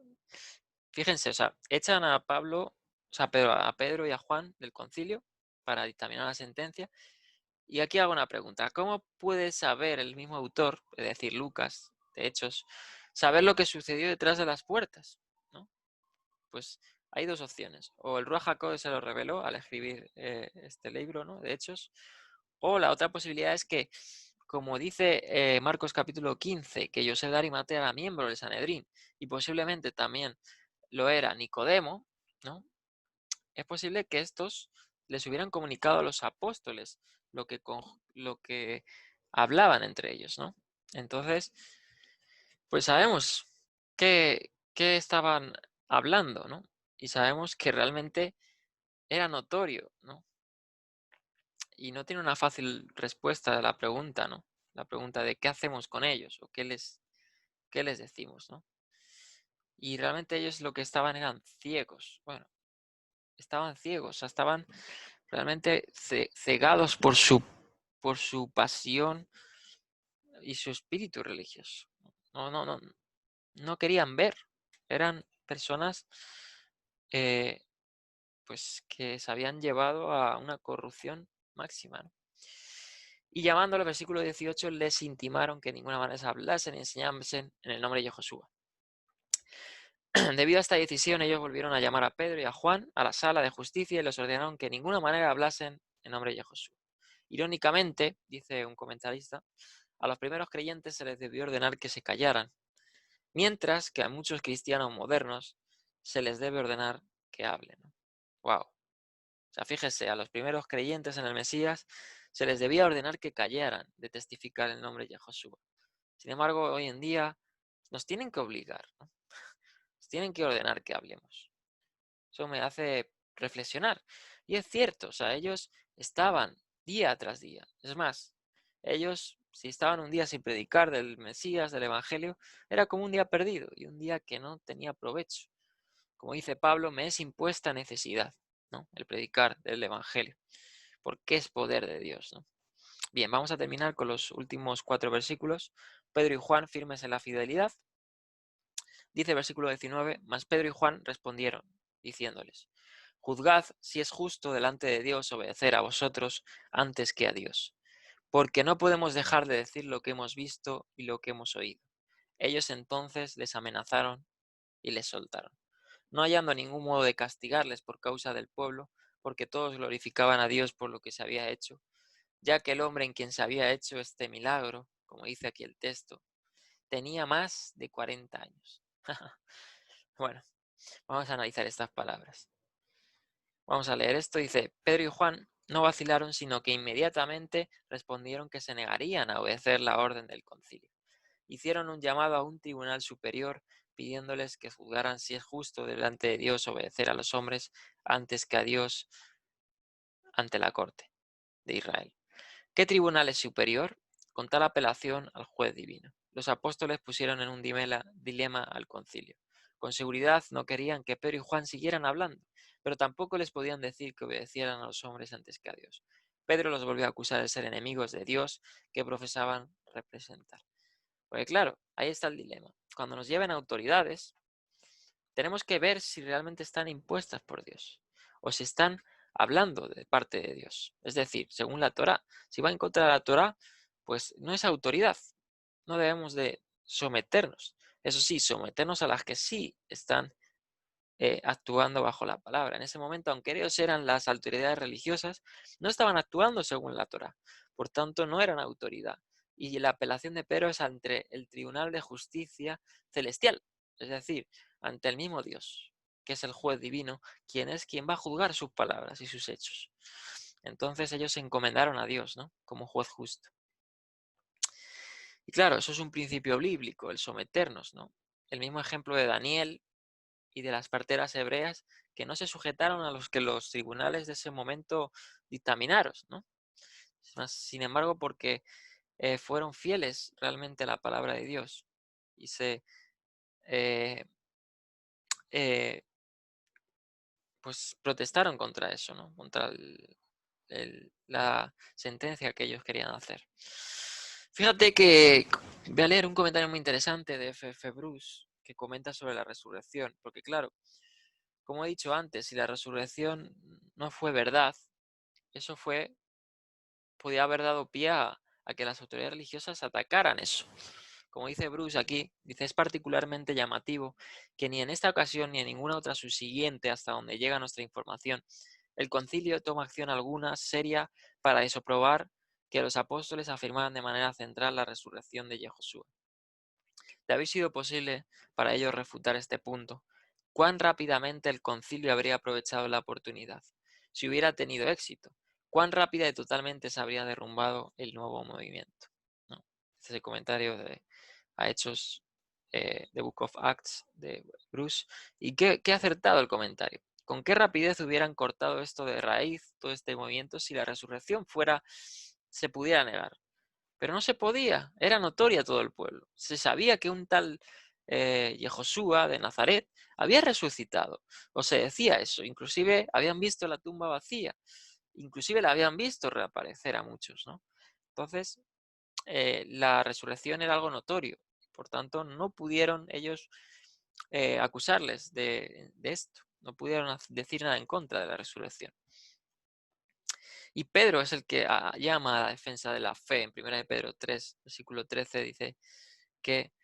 Speaker 1: Fíjense, o sea, echan a Pablo, o sea, a Pedro y a Juan del concilio para dictaminar la sentencia. Y aquí hago una pregunta. ¿Cómo puede saber el mismo autor, es decir, Lucas, de Hechos, saber lo que sucedió detrás de las puertas? ¿No? Pues hay dos opciones. O el Ruach HaKodesh se lo reveló al escribir este libro, ¿no?, de Hechos. O la otra posibilidad es que como dice Marcos capítulo 15, que José de Arimatea era miembro del Sanedrín y posiblemente también lo era Nicodemo, ¿no? Es posible que estos les hubieran comunicado a los apóstoles lo que hablaban entre ellos, ¿no? Entonces, pues sabemos qué estaban hablando, ¿no? Y sabemos que realmente era notorio, ¿no? Y no tiene una fácil respuesta a la pregunta, ¿no? La pregunta de qué hacemos con ellos o qué les decimos, ¿no? Y realmente ellos lo que estaban eran ciegos. Bueno, estaban ciegos, o sea, estaban realmente cegados por su pasión y su espíritu religioso. No, no, no, no querían ver. Eran personas eh, pues que se habían llevado a una corrupción máxima, ¿no? Y llamándolo, versículo 18, les intimaron que de ninguna manera se hablasen y enseñasen en el nombre de Josué. Debido a esta decisión, ellos volvieron a llamar a Pedro y a Juan a la sala de justicia y les ordenaron que de ninguna manera hablasen en nombre de Josué. Irónicamente, dice un comentarista, a los primeros creyentes se les debió ordenar que se callaran, mientras que a muchos cristianos modernos se les debe ordenar que hablen. Wow. O sea, fíjese, a los primeros creyentes en el Mesías se les debía ordenar que callaran de testificar el nombre de Josué. Sin embargo, hoy en día nos tienen que obligar, ¿no? Nos tienen que ordenar que hablemos. Eso me hace reflexionar. Y es cierto, o sea, ellos estaban día tras día. Es más, ellos, si estaban un día sin predicar del Mesías, del Evangelio, era como un día perdido y un día que no tenía provecho. Como dice Pablo, me es impuesta necesidad, ¿no? El predicar del Evangelio, porque es poder de Dios, ¿no? Bien, vamos a terminar con los últimos 4 versículos. Pedro y Juan firmes en la fidelidad. Dice versículo 19, mas Pedro y Juan respondieron, diciéndoles, juzgad si es justo delante de Dios obedecer a vosotros antes que a Dios, porque no podemos dejar de decir lo que hemos visto y lo que hemos oído. Ellos entonces les amenazaron y les soltaron, no hallando ningún modo de castigarles por causa del pueblo, porque todos glorificaban a Dios por lo que se había hecho, ya que el hombre en quien se había hecho este milagro, como dice aquí el texto, tenía más de 40 años. Bueno, vamos a analizar estas palabras. Vamos a leer esto. Dice, Pedro y Juan no vacilaron, sino que inmediatamente respondieron que se negarían a obedecer la orden del concilio. Hicieron un llamado a un tribunal superior pidiéndoles que juzgaran si es justo delante de Dios obedecer a los hombres antes que a Dios ante la corte de Israel. ¿Qué tribunal es superior? Con tal apelación al juez divino. Los apóstoles pusieron en un dilema al concilio. Con seguridad no querían que Pedro y Juan siguieran hablando, pero tampoco les podían decir que obedecieran a los hombres antes que a Dios. Pedro los volvió a acusar de ser enemigos de Dios que profesaban representar. Porque claro, ahí está el dilema. Cuando nos lleven autoridades, tenemos que ver si realmente están impuestas por Dios o si están hablando de parte de Dios. Es decir, según la Torá, si va en contra de la Torá, pues no es autoridad. No debemos de someternos. Eso sí, someternos a las que sí están actuando bajo la palabra. En ese momento, aunque ellos eran las autoridades religiosas, no estaban actuando según la Torá. Por tanto, no eran autoridad. Y la apelación de Pedro es ante el Tribunal de Justicia Celestial, es decir, ante el mismo Dios, que es el juez divino, quien es quien va a juzgar sus palabras y sus hechos. Entonces ellos se encomendaron a Dios, ¿no? Como juez justo. Y claro, eso es un principio bíblico, el someternos, ¿no? El mismo ejemplo de Daniel y de las parteras hebreas que no se sujetaron a los que los tribunales de ese momento dictaminaron, ¿no? Sin embargo, porque fueron fieles realmente a la palabra de Dios y se eh, eh, pues protestaron contra eso, ¿no? Contra la sentencia que ellos querían hacer. Fíjate que voy a leer un comentario muy interesante de F. Bruce que comenta sobre la resurrección, porque claro, como he dicho antes, si la resurrección no fue verdad, eso podía haber dado pie a que las autoridades religiosas atacaran eso. Como dice Bruce aquí, dice, es particularmente llamativo que ni en esta ocasión ni en ninguna otra subsiguiente hasta donde llega nuestra información, el concilio toma acción alguna seria para desaprobar que los apóstoles afirmaban de manera central la resurrección de Yehoshua. De haber sido posible para ellos refutar este punto, cuán rápidamente el concilio habría aprovechado la oportunidad. Si hubiera tenido éxito, cuán rápida y totalmente se habría derrumbado el nuevo movimiento. ¿No? Este es el comentario a Hechos de Book of Acts de Bruce. Y qué acertado el comentario. ¿Con qué rapidez hubieran cortado esto de raíz, todo este movimiento, si la resurrección se pudiera negar? Pero no se podía, era notoria a todo el pueblo. Se sabía que un tal Yehoshua de Nazaret había resucitado, o se decía eso, inclusive habían visto la tumba vacía, inclusive la habían visto reaparecer a muchos, ¿no? Entonces, la resurrección era algo notorio, por tanto, no pudieron ellos acusarles de esto, no pudieron decir nada en contra de la resurrección. Y Pedro es el que llama a la defensa de la fe. En 1 de Pedro 3, versículo 13 dice que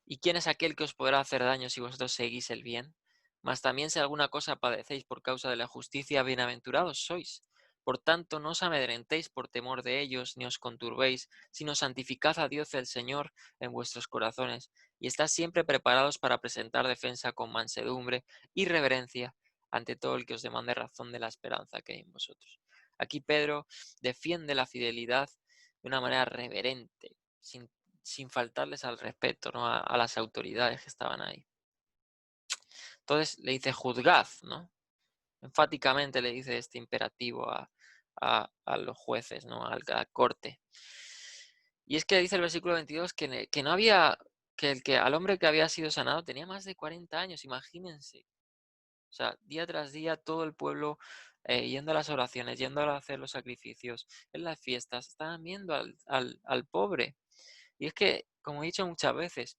Speaker 1: ¿y quién es aquel que os podrá hacer daño si vosotros seguís el bien? Mas también si alguna cosa padecéis por causa de la justicia, bienaventurados sois. Por tanto, no os amedrentéis por temor de ellos, ni os conturbéis, sino santificad a Dios el Señor en vuestros corazones, y estad siempre preparados para presentar defensa con mansedumbre y reverencia ante todo el que os demande razón de la esperanza que hay en vosotros. Aquí Pedro defiende la fidelidad de una manera reverente, sin faltarles al respeto, ¿no? a las autoridades que estaban ahí. Entonces le dice juzgad, ¿no? Enfáticamente le dice este imperativo a los jueces, ¿no? A la corte. Y es que dice el versículo 22 que no había, que al hombre que había sido sanado tenía más de 40 años, imagínense. O sea, día tras día todo el pueblo yendo a las oraciones, yendo a hacer los sacrificios, en las fiestas, estaban viendo al pobre. Y es que, como he dicho muchas veces,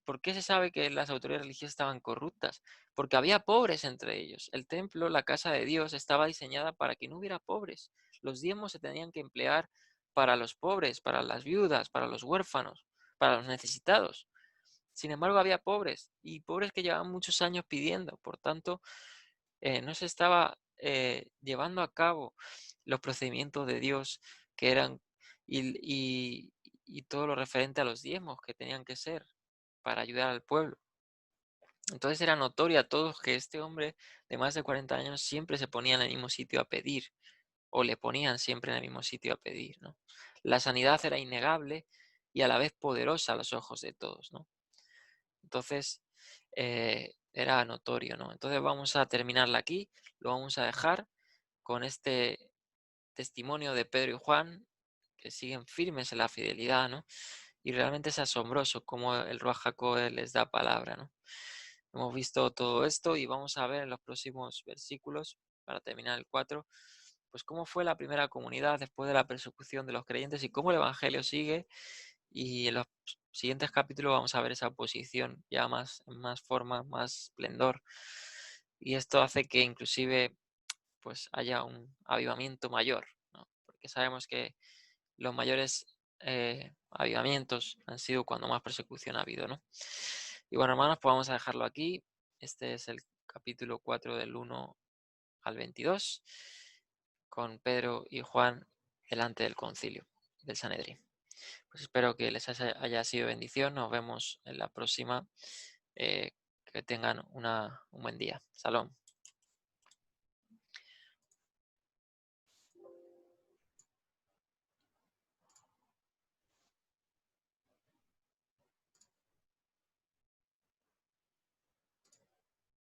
Speaker 1: ¿por qué se sabe que las autoridades religiosas estaban corruptas? Porque había pobres entre ellos. El templo, la casa de Dios, estaba diseñada para que no hubiera pobres. Los diezmos se tenían que emplear para los pobres, para las viudas, para los huérfanos, para los necesitados. Sin embargo, había pobres y pobres que llevaban muchos años pidiendo. Por tanto, no se estaba llevando a cabo los procedimientos de Dios que eran y todo lo referente a los diezmos que tenían que ser para ayudar al pueblo. Entonces era notorio a todos que este hombre de más de 40 años siempre se ponía en el mismo sitio a pedir, o le ponían siempre en el mismo sitio a pedir, ¿no? La sanidad era innegable y a la vez poderosa a los ojos de todos, ¿no? Entonces, era notorio, ¿no? Entonces vamos a terminarla aquí, lo vamos a dejar con este testimonio de Pedro y Juan, que siguen firmes en la fidelidad, ¿no? Y realmente es asombroso cómo el Ruach HaKodesh les da palabra, ¿no? Hemos visto todo esto y vamos a ver en los próximos versículos, para terminar el 4, pues cómo fue la primera comunidad después de la persecución de los creyentes y cómo el Evangelio sigue. Y en los siguientes capítulos vamos a ver esa oposición ya en más forma, más esplendor. Y esto hace que inclusive pues haya un avivamiento mayor, ¿no? Porque sabemos que los mayores avivamientos han sido cuando más persecución ha habido, ¿no? Y bueno, hermanos, pues vamos a dejarlo aquí. Este es el capítulo 4 del 1 al 22, con Pedro y Juan delante del concilio del Sanedrín. Pues espero que les haya sido bendición. Nos vemos en la próxima. Que tengan un buen día. Salón.